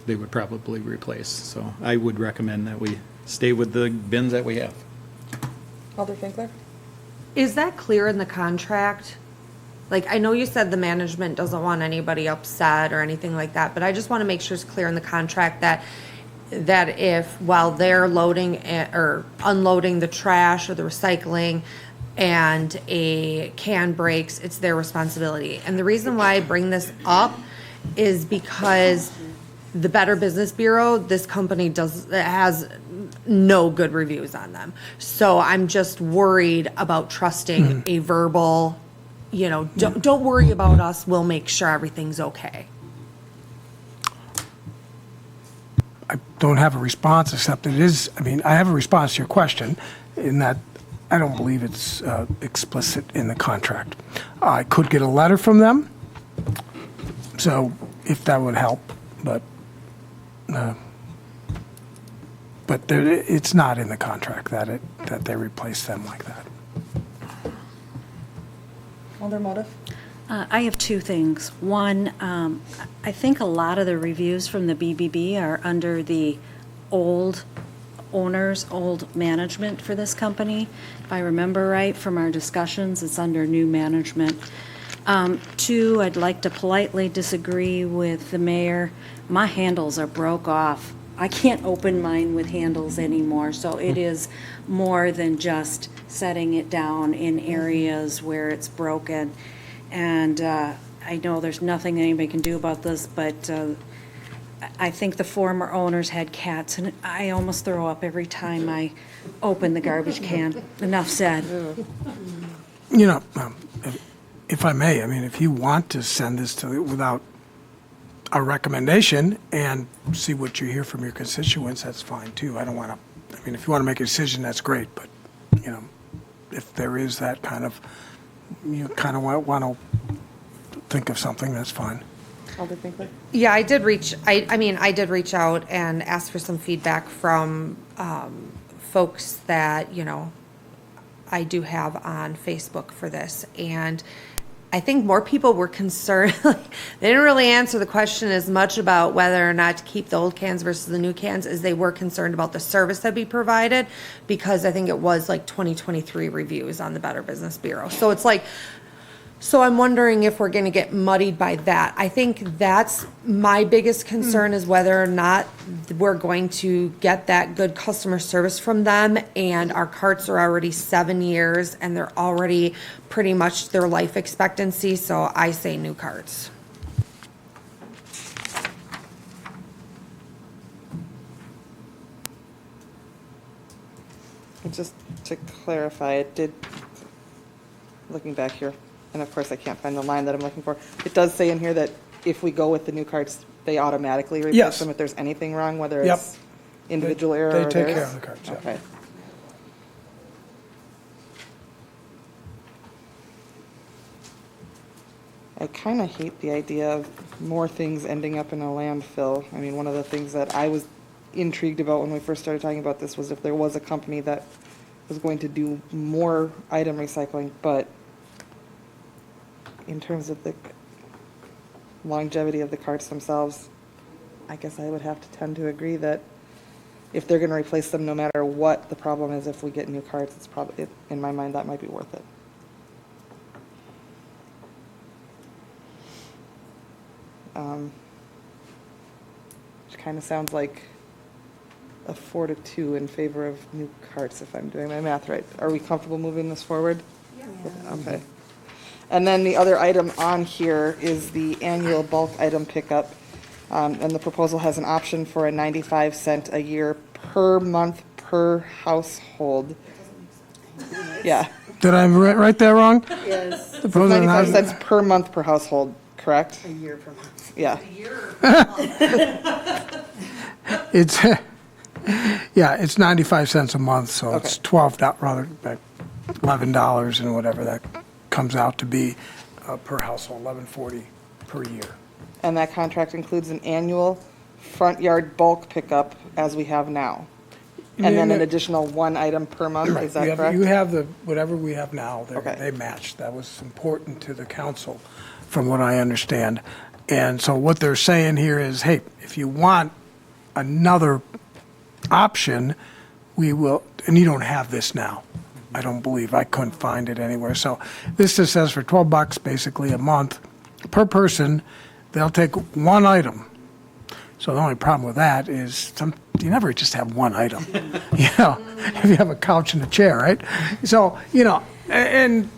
they would probably replace. So I would recommend that we stay with the bins that we have. Alder Finkler? Is that clear in the contract? Like, I know you said the management doesn't want anybody upset or anything like that, but I just want to make sure it's clear in the contract that if, while they're loading or unloading the trash or the recycling and a can breaks, it's their responsibility. And the reason why I bring this up is because the Better Business Bureau, this company has no good reviews on them. So I'm just worried about trusting a verbal, don't worry about us, we'll make sure everything's okay. I don't have a response, except it is, I have a response to your question in that I don't believe it's explicit in the contract. I could get a letter from them, so if that would help, but it's not in the contract that they replace them like that. Alder Motif? I have two things. One, I think a lot of the reviews from the BBB are under the old owners, old management for this company. If I remember right from our discussions, it's under new management. Two, I'd like to politely disagree with the mayor. My handles are broke off. I can't open mine with handles anymore, so it is more than just setting it down in areas where it's broken. And I know there's nothing anybody can do about this, but I think the former owners had cats, and I almost throw up every time I open the garbage can. Enough said. You know, if I may, I mean, if you want to send this to, without a recommendation and see what you hear from your constituents, that's fine too. I don't want to, I mean, if you want to make a decision, that's great, but, you know, if there is that kind of, you kind of want to think of something, that's fine. Alder Finkler? Yeah, I did reach, I mean, I did reach out and ask for some feedback from folks that, you know, I do have on Facebook for this. And I think more people were concerned, like, they didn't really answer the question as much about whether or not to keep the old cans versus the new cans as they were concerned about the service that be provided, because I think it was like 2023 reviews on the Better Business Bureau. So it's like, so I'm wondering if we're going to get muddied by that. I think that's my biggest concern is whether or not we're going to get that good customer service from them. And our carts are already 7 years and they're already pretty much their life expectancy. So I say new carts. And just to clarify, it did, looking back here, and of course I can't find the line that I'm looking for, it does say in here that if we go with the new carts, they automatically replace Yes. them if there's anything wrong, whether Yep. it's individual error They or take theirs? care of the carts, yeah. Okay. I kind of hate the idea of more things ending up in a landfill. I mean, one of the things that I was intrigued about when we first started talking about this was if there was a company that was going to do more item recycling, but in terms of the longevity of the carts themselves, I guess I would have to tend to agree that if they're going to replace them, no matter what the problem is, if we get new carts, it's probably, in my mind, that might be worth it. Which kind of sounds like a 4-2 in favor of new carts, if I'm doing my math right. Are we comfortable moving this forward? Yeah. Okay. And then the other item on here is the annual bulk item pickup. And the proposal has an option for a 95-cent a year per month per household. Yeah. Did I write that wrong? Yes. The president 95 has- cents per month per household, correct? A year per month. Yeah. It's, yeah, it's 95 cents a month, so it's Okay. $11 and whatever that comes out to be per household, $11.40 per year. And that contract includes an annual front yard bulk pickup as we have now. And then an additional one item per month, is You that have- correct? You have the, whatever we have now, Okay. they match. That was important to the council, from what I understand. And so what they're saying here is, hey, if you want another option, we will, and you don't have this now. I don't believe, I couldn't find it anywhere. So this just says for $12 basically a month per person, they'll take one item. So the only problem with that is you never just have one item, you know, if you have a couch and a chair, right? So, you know, and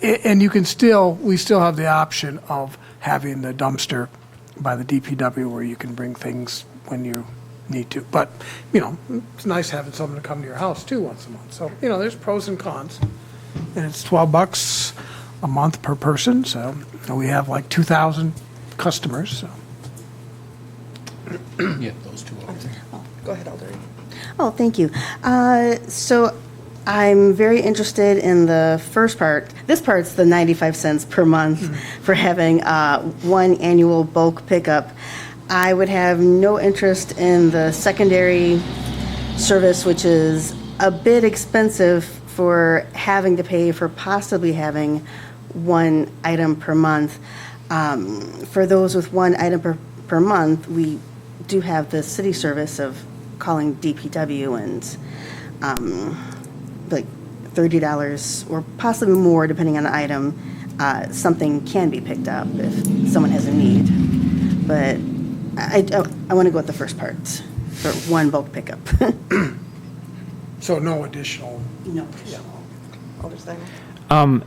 you can still, we still have the option of having the dumpster by the DPW where you can bring things when you need to. But, you know, it's nice having someone to come to your house too once a month. So, you know, there's pros and cons. And it's $12 a month per person, so we have like 2,000 customers, so. Yeah, those two over there. Go ahead, Alder. Oh, thank you. So I'm very interested in the first part. This part's the 95 cents per month for having one annual bulk pickup. I would have no interest in the secondary service, which is a bit expensive for having to pay for possibly having one item per month. For those with one item per month, we do have the city service of calling DPW and like $30 or possibly more depending on the item something can be picked up if someone has a need. But I want to go with the first part, for one bulk pickup. So no additional. No. Alder Steinman?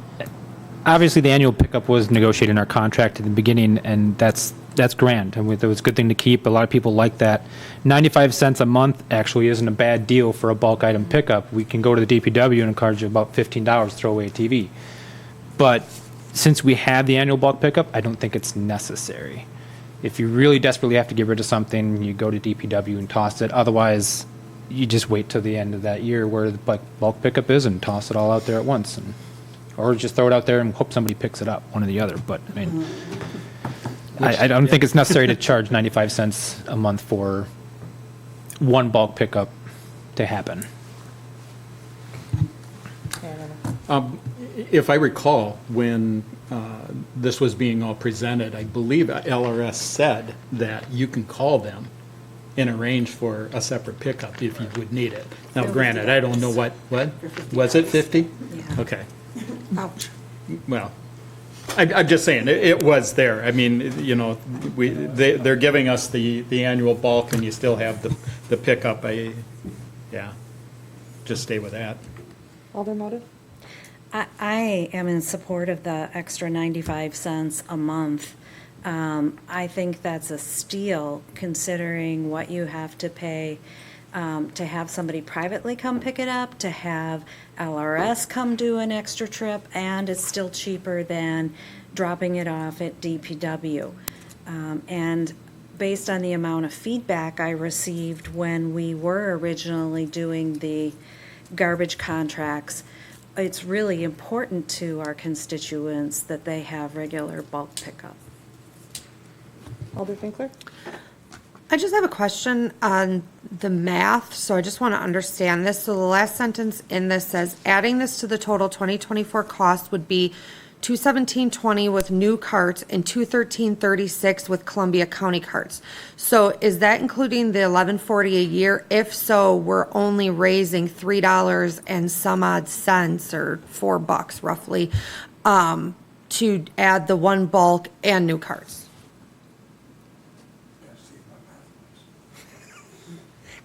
Obviously, the annual pickup was negotiated in our contract at the beginning, and that's grand, and it was a good thing to keep. A lot of people like that. 95 cents a month actually isn't a bad deal for a bulk item pickup. We can go to the DPW and charge you about $15 to throw away a TV. But since we have the annual bulk pickup, I don't think it's necessary. If you really desperately have to get rid of something, you go to DPW and toss it. Otherwise, you just wait till the end of that year where the bulk pickup is and toss it all out there at once. Or just throw it out there and hope somebody picks it up, one or the other. But, I mean, I don't think it's necessary to charge 95 cents a month for one bulk pickup to happen. If I recall, when this was being all presented, I believe LRS said that you can call them and arrange for a separate pickup if you would need it. Now, granted, I don't know what, was it 50? Yeah. Okay. Ouch. Well, I'm just saying, it was there. I mean, you know, they're giving us the annual bulk and you still have the pickup. Yeah, just stay with that. Alder Motive? I am in support of the extra 95 cents a month. I think that's a steal considering what you have to pay to have somebody privately come pick it up, to have LRS come do an extra trip, and it's still cheaper than dropping it off at DPW. And based on the amount of feedback I received when we were originally doing the garbage contracts, it's really important to our constituents that they have regular bulk pickup. Alder Finkler? I just have a question on the math, so I just want to understand this. So the last sentence in this says, adding this to the total 2024 cost would be $217.20 with new carts and $213.36 with Columbia County carts. So is that including the $11.40 a year? If so, we're only raising $3 and some odd cents, or $4 roughly, to add the one bulk and new carts.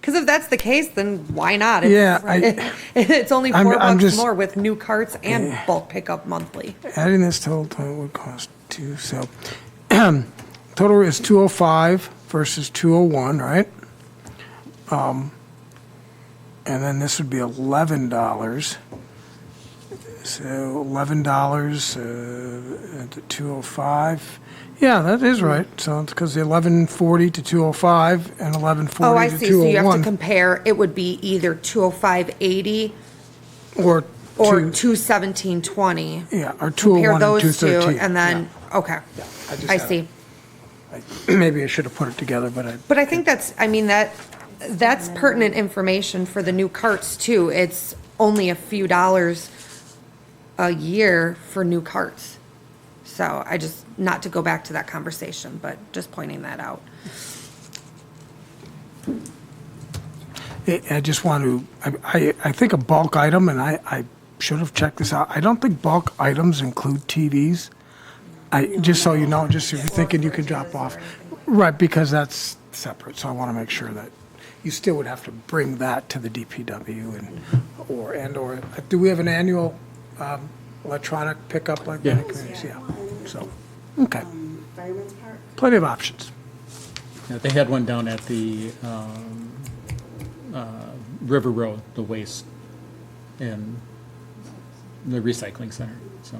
Because if that's the case, then why not? It's only $4 more with new carts and bulk pickup monthly. Adding this total would cost two, so total is 205 versus 201, right? And then this would be $11. So $11 to 205. Yeah, that is right. So it's because the 1140 to 205 and 1140 Oh, I to see. So you have 201. to compare, it would be either 205.80 or or 217.20. Yeah, or Compare 201 and those two, 213. and then, okay, just I had see. Maybe I should have put it together, but But I think that's, I mean, that's pertinent information for the new carts too. It's only a few dollars a year for new carts. So I just, not to go back to that conversation, but just pointing that out. I just want to, I think a bulk item, and I should have checked this out, I don't think bulk items include TVs. Just so you know, just if you're thinking you can drop off. Right, because that's separate, so I want to make sure that you still would have to bring that to the DPW or do we have an annual electronic pickup like that in communities? Yeah, so, okay. Fireman's Park? Plenty of options. Yeah, they had one down at the River Road, the waste, and the recycling center, so,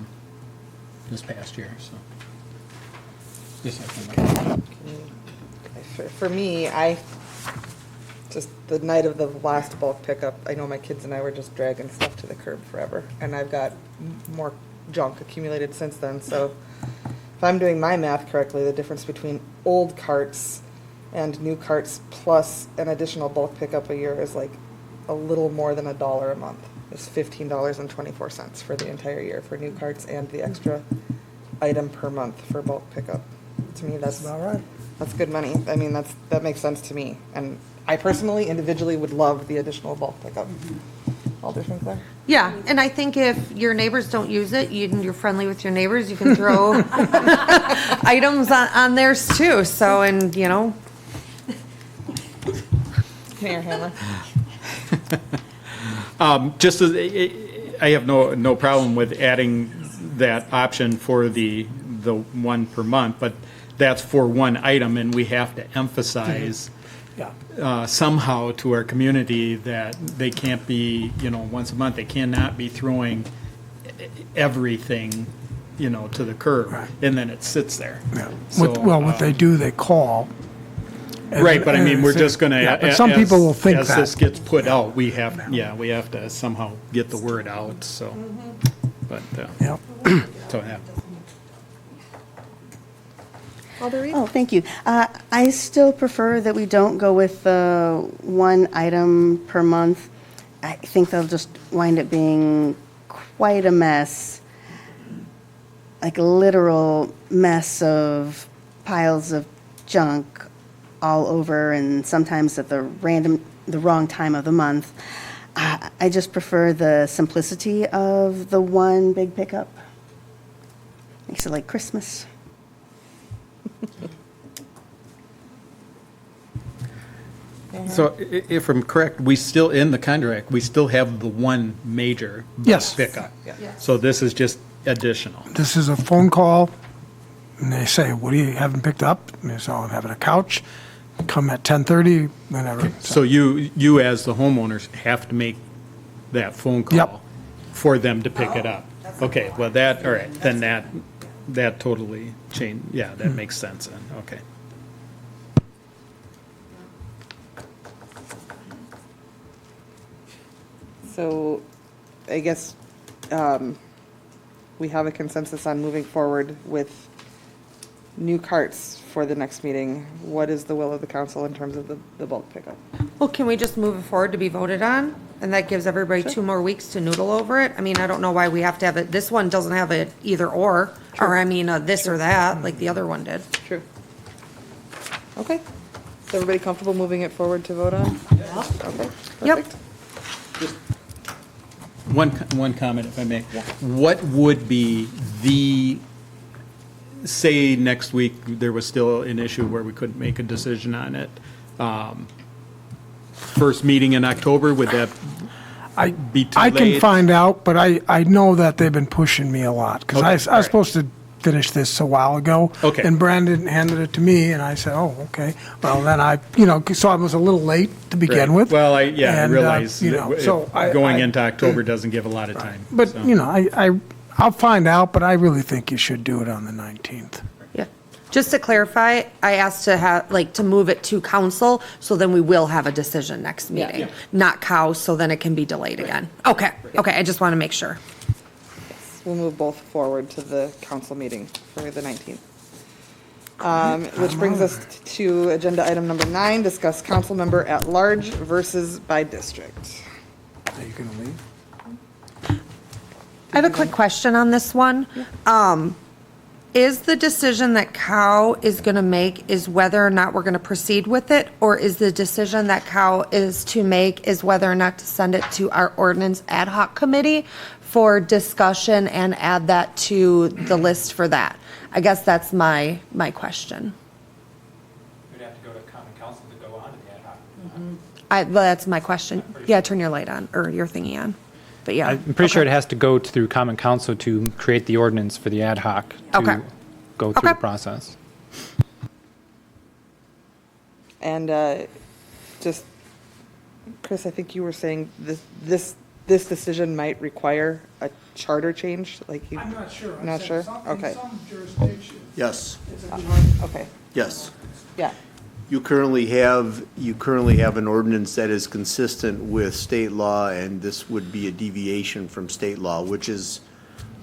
this past year, so. For me, just the night of the last bulk pickup, I know my kids and I were just dragging stuff to the curb forever, and I've got more junk accumulated since then, so if I'm doing my math correctly, the difference between old carts and new carts plus an additional bulk pickup a year is like a little more than $1 a month. It's $15.24 for the entire year for new carts and the extra item per month for bulk pickup. To me, that's All right. that's good money. I mean, that makes sense to me. And I personally, individually, would love the additional bulk pickup. Alder Schwenkler? Yeah, and I think if your neighbors don't use it, you're friendly with your neighbors, you can throw items on theirs too, so, and, you know, Mayor Hammer? Just as, I have no problem with adding that option for the one per month, but that's for one item, and we have to emphasize Yeah. somehow to our community that they can't be, once a month, they cannot be throwing everything, to the curb, Right. and then it sits there. Yeah. So, What they do, they call. and- Right, but I mean, and we're say- just gonna. yeah, but some people will think As this that. gets put out, we have to somehow get the word out, so. But, Yep. so, yeah. Alder Reed? Oh, thank you. I still prefer that we don't go with the one item per month. I think they'll just wind up being quite a mess, like a literal mess of piles of junk all over, and sometimes at the wrong time of the month. I just prefer the simplicity of the one big pickup. Makes it like Christmas. So if I'm correct, we still, in the contract, we still have the one major Yes. pickup. So this is just additional. This is a phone call, and they say, what do you haven't picked up? And they say, oh, I'm having a couch. Come at 10:30, whenever. So you as the homeowners have to make that phone Yep. call for them to pick it up. Okay, well all right, then that totally changed, yeah, that makes sense then, okay. So I guess we have a consensus on moving forward with new carts for the next meeting. What is the will of the council in terms of the bulk pickup? well, can we just move it forward to be voted on? And that gives everybody 2 more weeks to noodle over it? I mean, I don't know why we have to have it, this one doesn't have it either or I mean, this or that, like the other one did. True. Okay. Is everybody comfortable moving it forward to vote on? Okay, Yep. perfect. One comment, if I may. What would be say next week, there was still an issue where we couldn't make a decision on it. First meeting in October, would that be too I late? can find out, but I know that they've been pushing me a lot, because Okay, I all was right. supposed to finish this a while ago. Okay. And Brandon handed it to me, and I said, oh, okay. Well, then so I was a little late to begin Right. with. Well, I And, realize that so I- going I- into October doesn't give a lot of time. But, so. I'll find out, but I really think you should do it on the 19th. Yeah. Just to clarify, I asked to have, to move it to council, so then we will have a decision next meeting. Not cow, so then it can be delayed again. Okay, I just want to make sure. We'll move both forward to the council meeting for the 19th. Which brings us to agenda item number 9, discuss council member at large versus by district. Are you going to leave? I have a quick question on this one. Is the decision that Cow is going to make is whether or not we're going to proceed with it? Or is the decision that Cow is to make is whether or not to send it to our ordinance ad hoc committee for discussion and add that to the list for that? I guess that's my question. We'd have to go to common council to go on to the ad hoc. Well, that's my question. Yeah, turn your light on, or your thingy on. But yeah. I'm pretty sure it has to go through common council to create the ordinance for the ad hoc Okay. to go through the Okay. process. And just, Chris, I think you were saying this decision might require a charter change, like you? I'm not sure. Not sure? Okay. In some jurisdictions, Yes, Okay, yes. yeah. You currently have an ordinance that is consistent with state law, and this would be a deviation from state law, which is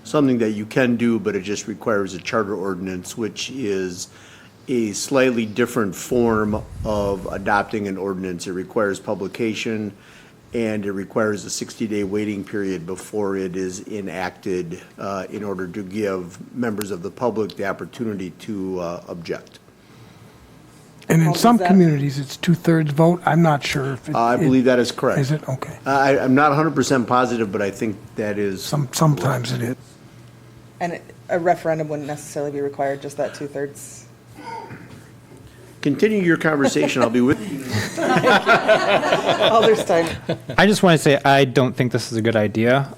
something that you can do, but it just requires a charter ordinance, which is a slightly different form of adopting an ordinance. It requires publication, and it requires a 60-day waiting period before it is enacted in order to give members of the public the opportunity to object. And in How does some that- communities, it's 2/3 vote. I'm not sure if it. I believe that is correct. Is it? Okay. I'm not 100% positive, but I think that is. Sometimes it is. And a referendum wouldn't necessarily be required, just that 2/3. Continue your conversation, I'll be with you. Alder Stein. I just want to say, I don't think this is a good idea.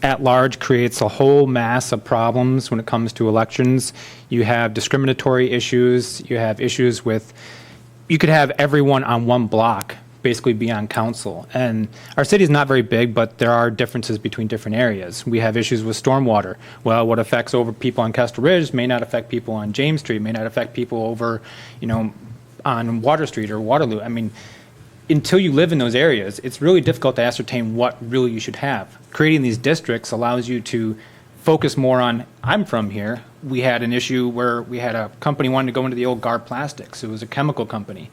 At-large creates a whole mass of problems when it comes to elections. You have discriminatory issues, you have issues with, you could have everyone on one block basically be on council. And our city is not very big, but there are differences between different areas. We have issues with stormwater. Well, what affects over people on Castle Ridge may not affect people on James Street, may not affect people over, on Water Street or Waterloo. I mean, until you live in those areas, it's really difficult to ascertain what really you should have. Creating these districts allows you to focus more on, I'm from here. We had an issue where we had a company wanting to go into the old Gar Plastics. It was a chemical company.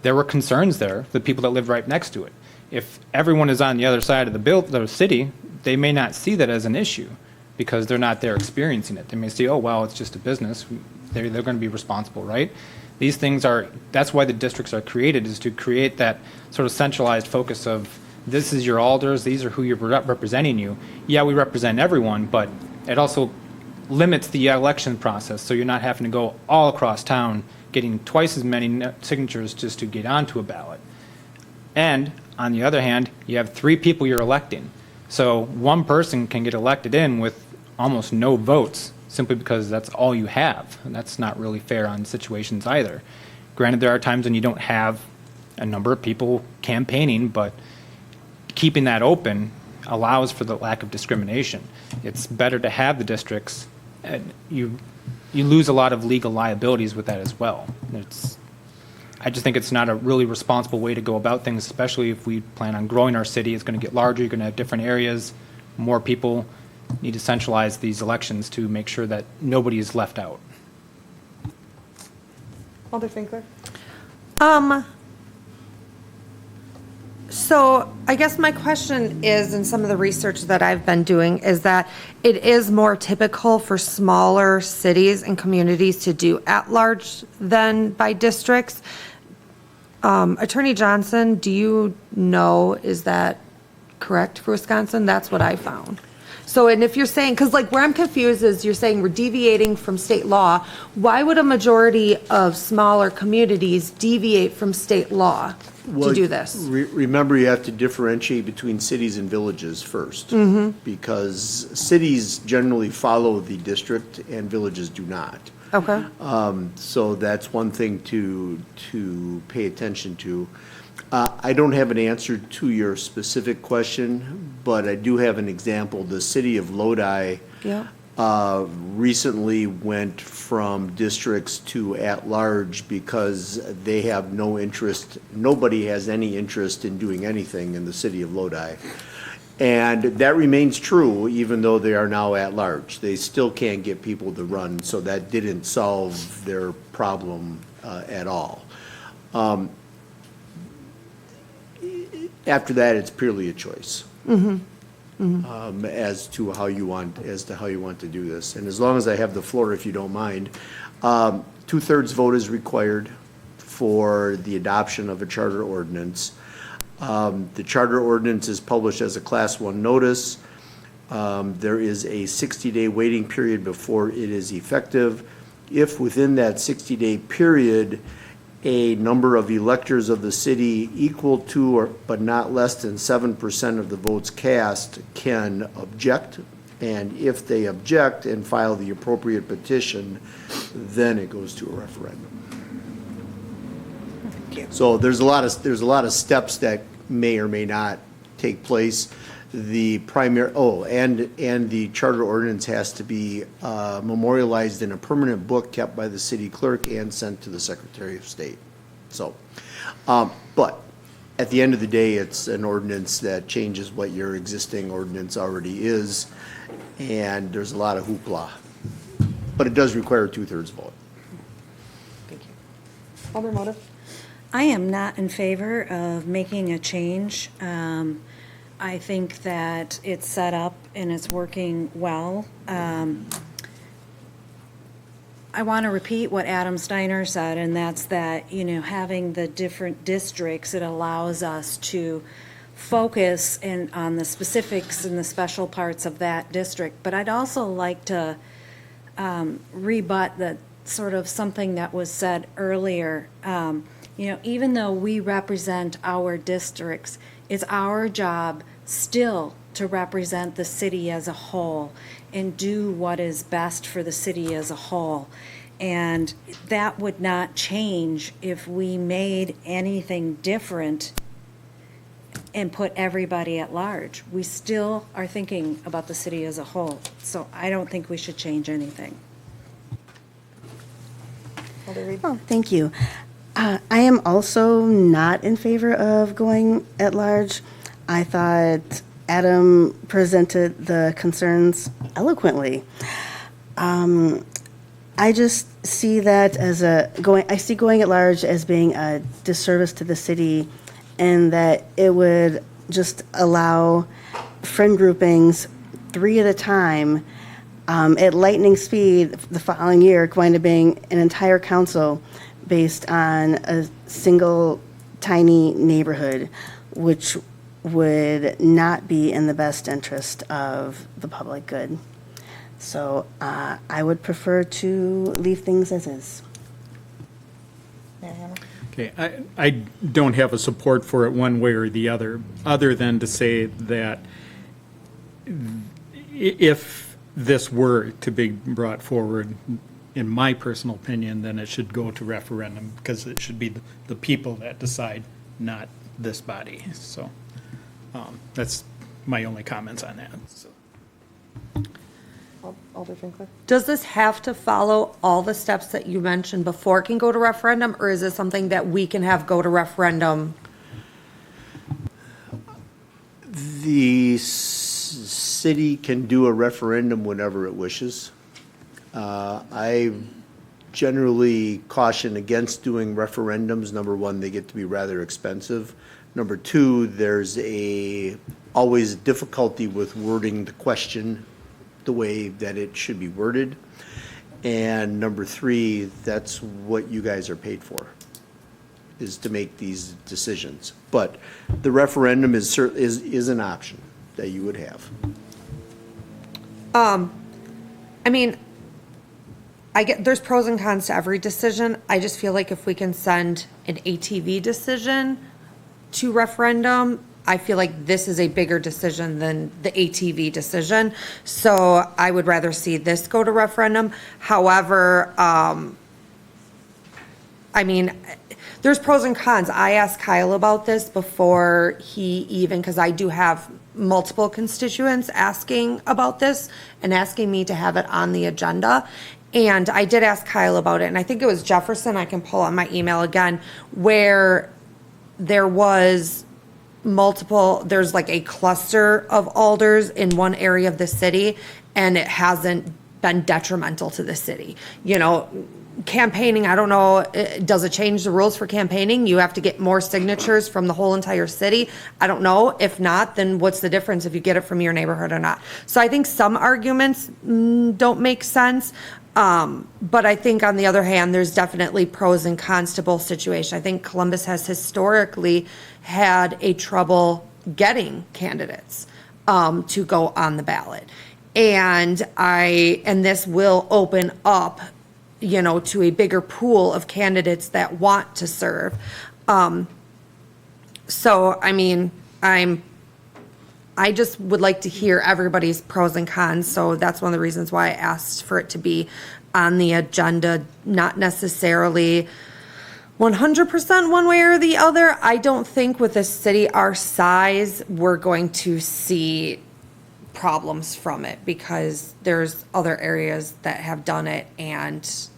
There were concerns there, the people that lived right next to it. If everyone is on the other side of the city, they may not see that as an issue because they're not there experiencing it. They may say, oh, well, it's just a business. They're going to be responsible, right? These things that's why the districts are created, is to create that sort of centralized focus of, this is your alders, these are who you're representing you. Yeah, we represent everyone, but it also limits the election process, so you're not having to go all across town getting twice as many signatures just to get onto a ballot. And on the other hand, you have 3 people you're electing. So one person can get elected in with almost no votes simply because that's all you have. And that's not really fair on situations either. Granted, there are times when you don't have a number of people campaigning, but keeping that open allows for the lack of discrimination. It's better to have the districts, and you lose a lot of legal liabilities with that as well. I just think it's not a really responsible way to go about things, especially if we plan on growing our city. It's going to get larger, you're going to have different areas, more people. Need to centralize these elections to make sure that nobody is left out. Alder Finkler. So I guess my question is, in some of the research that I've been doing, is that it is more typical for smaller cities and communities to do at-large than by districts. Attorney Johnson, do you know, is that correct for Wisconsin? That's what I found. So, and if you're saying, because like where I'm confused is you're saying we're deviating from state law, why would a majority of smaller communities deviate from state law to do this? Remember, you have to differentiate between cities and villages first. Because cities generally follow the district and villages do not. Okay. So that's one thing to pay attention to. I don't have an answer to your specific question, but I do have an example. The city of Lodi recently went from districts to at-large because they have no interest, nobody has any interest in doing anything in the city of Lodi. And that remains true, even though they are now at-large. They still can't get people to run, so that didn't solve their problem at all. After that, it's purely a choice. As to how you want to do this. And as long as I have the floor, if you don't mind, 2/3 vote is required for the adoption of a charter ordinance. The charter ordinance is published as a Class 1 notice. There is a 60-day waiting period before it is effective. If within that 60-day period, a number of electors of the city equal to or but not less than 7% of the votes cast can object, and if they object and file the appropriate petition, then it goes to a referendum. So there's a lot of steps that may or may not take place. The primary and the charter ordinance has to be memorialized in a permanent book kept by the city clerk and sent to the Secretary of State. So, but at the end of the day, it's an ordinance that changes what your existing ordinance already is, and there's a lot of hoopla. But it does require a 2/3 vote. Thank you. Alder Motive. I am not in favor of making a change. I think that it's set up and it's working well. I want to repeat what Adam Steiner said, and that's that, having the different districts, it allows us to focus on the specifics and the special parts of that district. But I'd also like to rebut the sort of something that was said earlier. Even though we represent our districts, it's our job still to represent the city as a whole and do what is best for the city as a whole. And that would not change if we made anything different and put everybody at large. We still are thinking about the city as a whole. So I don't think we should change anything. Oh, thank you. I am also not in favor of going at large. I thought Adam presented the concerns eloquently. I just see that as I see going at large as being a disservice to the city, and that it would just allow friend groupings 3 at a time at lightning speed the following year, going to being an entire council based on a single tiny neighborhood, which would not be in the best interest of the public good. So I would prefer to leave things as is. Okay, I don't have a support for it one way or the other than to say that if this were to be brought forward, in my personal opinion, then it should go to referendum, because it should be the people that decide, not this body. So that's my only comments on that. So. Alder Finkler? Does this have to follow all the steps that you mentioned before it can go to referendum, or is it something that we can have go to referendum? The city can do a referendum whenever it wishes. I generally caution against doing referendums. Number one, they get to be rather expensive. Number two, there's always difficulty with wording the question the way that it should be worded. And number three, that's what you guys are paid for, is to make these decisions. But the referendum is an option that you would have. I mean, I get, there's pros and cons to every decision. I just feel like if we can send an ATV decision to referendum, I feel like this is a bigger decision than the ATV decision. So I would rather see this go to referendum. However, I mean, there's pros and cons. I asked Kyle about this before he even, because I do have multiple constituents asking about this and asking me to have it on the agenda. And I did ask Kyle about it, and I think it was Jefferson, I can pull on my email again, where there was there's like a cluster of alders in one area of the city, and it hasn't been detrimental to the city. Campaigning, I don't know, does it change the rules for campaigning? You have to get more signatures from the whole entire city? I don't know. If not, then what's the difference if you get it from your neighborhood or not? So I think some arguments don't make sense. But I think on the other hand, there's definitely pros and cons to both situations. I think Columbus has historically had a trouble getting candidates to go on the ballot. And this will open up, to a bigger pool of candidates that want to serve. So, I mean, I just would like to hear everybody's pros and cons. So that's one of the reasons why I asked for it to be on the agenda, not necessarily 100% one way or the other. I don't think with a city our size, we're going to see problems from it, because there's other areas that have done it and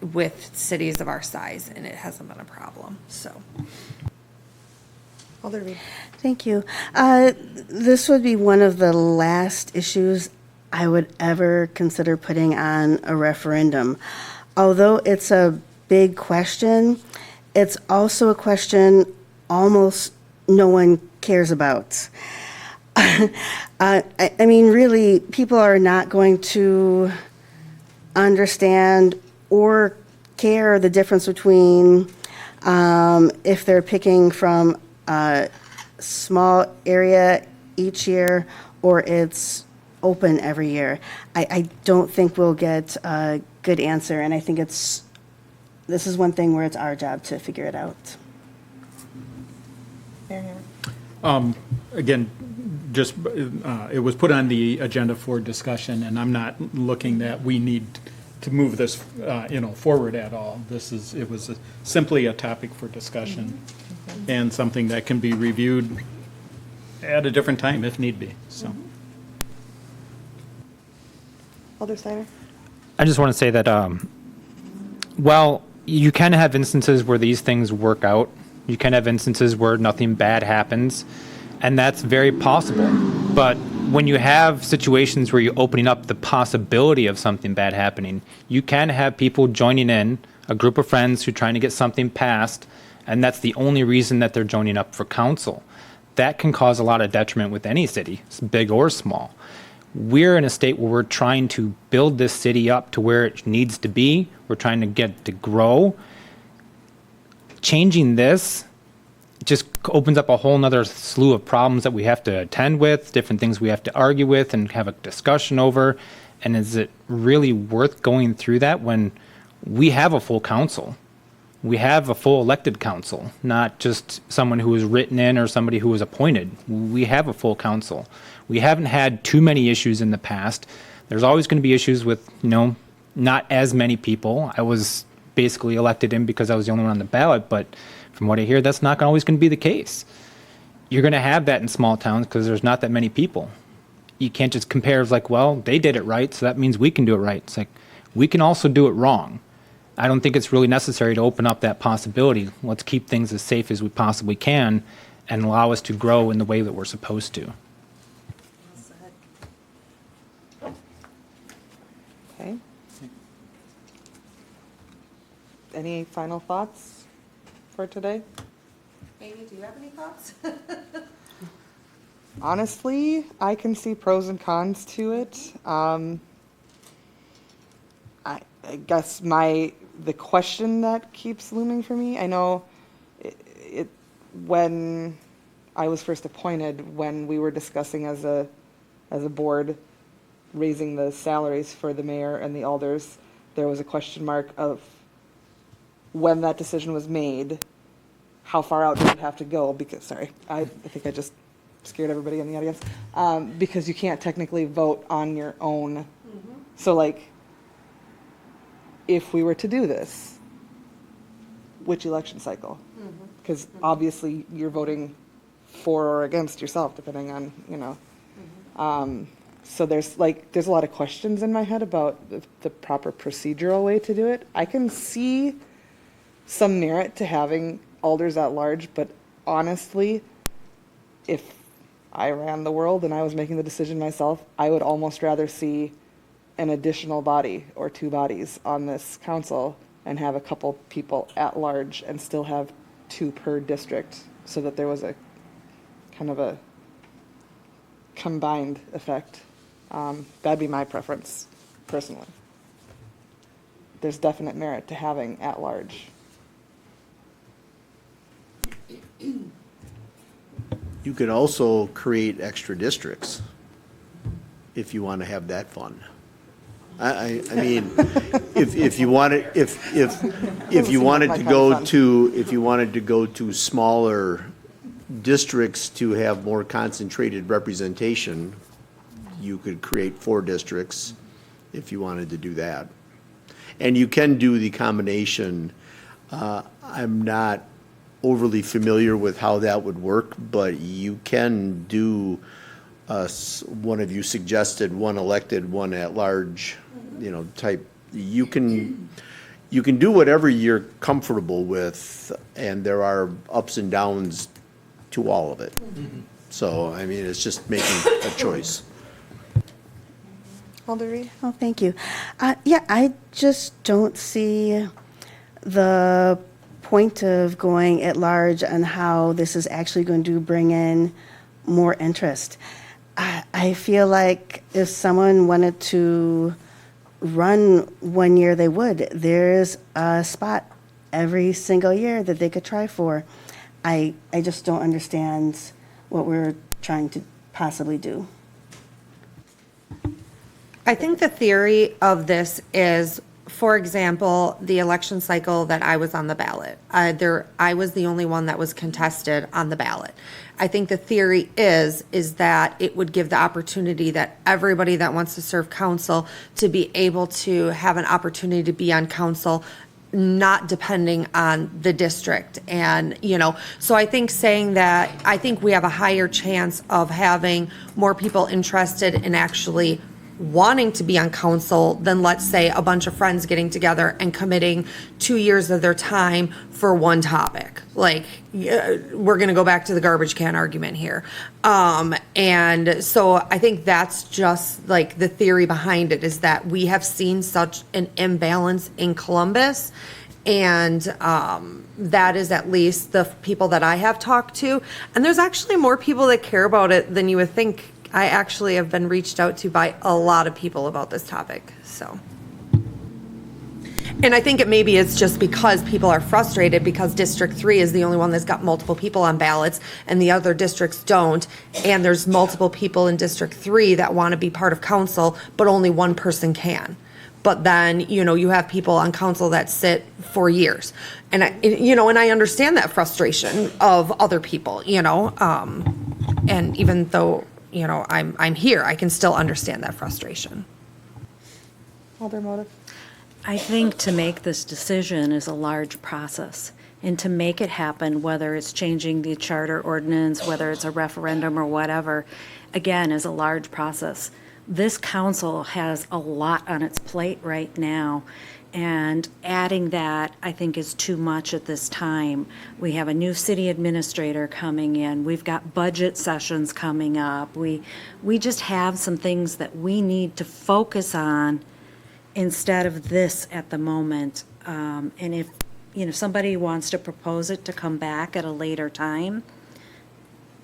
with cities of our size, and it hasn't been a problem. So. Alder Reed? Thank you. This would be one of the last issues I would ever consider putting on a referendum. Although it's a big question, it's also a question almost no one cares about. I mean, really, people are not going to understand or care the difference between if they're picking from a small area each year or it's open every year. I don't think we'll get a good answer, and I think this is one thing where it's our job to figure it out. Again, just, it was put on the agenda for discussion, and I'm not looking that we need to move this, forward at all. It was simply a topic for discussion and something that can be reviewed at a different time if need be, so. Alder Steiner? I just want to say that, well, you can have instances where these things work out. You can have instances where nothing bad happens, and that's very possible. But when you have situations where you're opening up the possibility of something bad happening, you can have people joining in, a group of friends who are trying to get something passed, and that's the only reason that they're joining up for council. That can cause a lot of detriment with any city, big or small. We're in a state where we're trying to build this city up to where it needs to be. We're trying to get it to grow. Changing this just opens up a whole nother slew of problems that we have to attend with, different things we have to argue with and have a discussion over. And is it really worth going through that when we have a full council? We have a full elected council, not just someone who was written in or somebody who was appointed. We have a full council. We haven't had too many issues in the past. There's always going to be issues with, not as many people. I was basically elected in because I was the only one on the ballot, but from what I hear, that's not always going to be the case. You're going to have that in small towns because there's not that many people. You can't just compare as like, well, they did it right, so that means we can do it right. It's like, we can also do it wrong. I don't think it's really necessary to open up that possibility. Let's keep things as safe as we possibly can and allow us to grow in the way that we're supposed to. Okay. Any final thoughts for today? Amy, do you have any thoughts? Honestly, I can see pros and cons to it. I guess the question that keeps looming for me, I know it when I was first appointed, when we were discussing as a board raising the salaries for the mayor and the alders, there was a question mark of when that decision was made, how far out did it have to go? Because, sorry, I think I just scared everybody in the audience. Because you can't technically vote on your own. Mm-hmm. So, like, if we were to do this, which election cycle? Because obviously you're voting for or against yourself, depending on, so there's a lot of questions in my head about the proper procedural way to do it. I can see some merit to having alders at large, but honestly, if I ran the world and I was making the decision myself, I would almost rather see an additional body or two bodies on this council and have a couple people at large and still have two per district so that there was a kind of a combined effect. That'd be my preference, personally. There's definite merit to having at large. You could also create extra districts if you want to have that fun. I mean, if you wanted if you wanted to go to smaller districts to have more concentrated representation, you could create 4 districts if you wanted to do that. And you can do the combination. I'm not overly familiar with how that would work, but you can do, one of you suggested, one elected, one at large, type. You can do whatever you're comfortable with, and there are ups and downs to all of it. Mm-hmm. So, I mean, it's just making a choice. Alder Reed? Oh, thank you. Yeah, I just don't see the point of going at large and how this is actually going to bring in more interest. I feel like if someone wanted to run one year, they would. There's a spot every single year that they could try for. I just don't understand what we're trying to possibly do. I think the theory of this is, for example, the election cycle that I was on the ballot. I was the only one that was contested on the ballot. I think the theory is that it would give the opportunity that everybody that wants to serve council to be able to have an opportunity to be on council, not depending on the district. And, so I think saying that, I think we have a higher chance of having more people interested in actually wanting to be on council than, let's say, a bunch of friends getting together and committing 2 years of their time for one topic. Like, we're going to go back to the garbage can argument here. And so I think that's just like the theory behind it, is that we have seen such an imbalance in Columbus. And that is at least the people that I have talked to. And there's actually more people that care about it than you would think. I actually have been reached out to by a lot of people about this topic, so. And I think it's just because people are frustrated because District 3 is the only one that's got multiple people on ballots and the other districts don't. And there's multiple people in District 3 that want to be part of council, but only one person can. But then, you have people on council that sit for years. And I understand that frustration of other people, and even though, I'm here, I can still understand that frustration. Alder Motive? I think to make this decision is a large process. And to make it happen, whether it's changing the charter ordinance, whether it's a referendum or whatever, again, is a large process. This council has a lot on its plate right now, and adding that, I think, is too much at this time. We have a new city administrator coming in. We've got budget sessions coming up. We just have some things that we need to focus on instead of this at the moment. And if somebody wants to propose it to come back at a later time,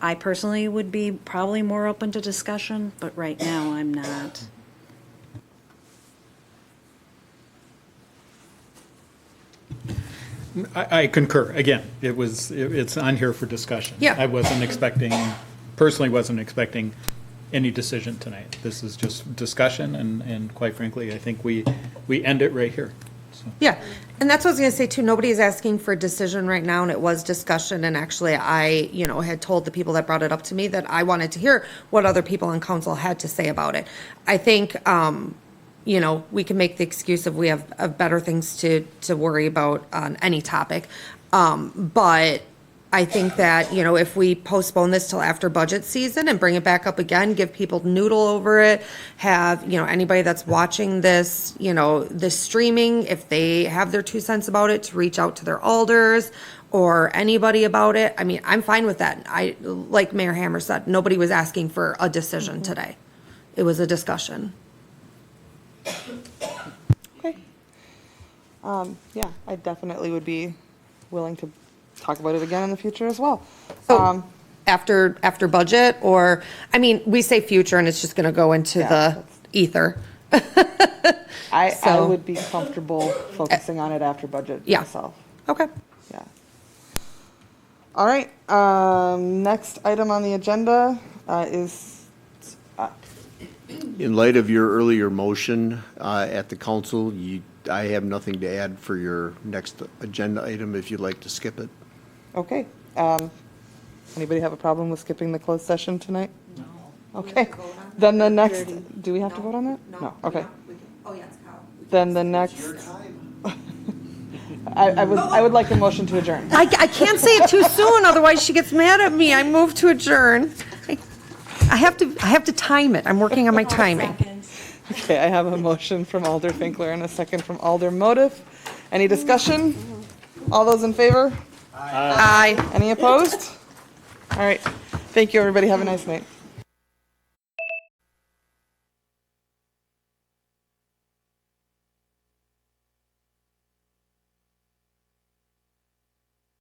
I personally would be probably more open to discussion, but right now I'm not. I concur. Again, it's on here for discussion. Yeah. I personally wasn't expecting any decision tonight. This is just discussion, and quite frankly, I think we end it right here. So. Yeah, and that's what I was going to say too. Nobody is asking for a decision right now, and it was discussion. And actually, I, had told the people that brought it up to me that I wanted to hear what other people on council had to say about it. I think, we can make the excuse of we have better things to worry about on any topic. But I think that, if we postpone this till after budget season and bring it back up again, give people noodle over it, have, anybody that's watching this, this streaming, if they have their 2 cents about it, to reach out to their alders or anybody about it. I mean, I'm fine with that. Like Mayor Hammer said, nobody was asking for a decision today. It was a discussion. Okay. Yeah, I definitely would be willing to talk about it again in the future as well. So after budget, or, we say future and it's just going to go into the ether. I would be comfortable focusing on it after budget myself. Okay. Yeah. All right. Next item on the agenda is In light of your earlier motion at the council, I have nothing to add for your next agenda item if you'd like to skip it. okay. Anybody have a problem with skipping the closed session tonight? No. Okay. Then the next, do we have to vote on that? No. Okay. Oh, yeah, it's Kyle. Then the next. I would like a motion to adjourn. I can't say it too soon, otherwise she gets mad at me. I move to adjourn. I have to time it. I'm working on my timing. Okay, I have a motion from Alder Finkler and a second from Alder Motive. Any discussion? All those in favor? Aye. Any opposed? All right. Thank you, everybody. Have a nice night.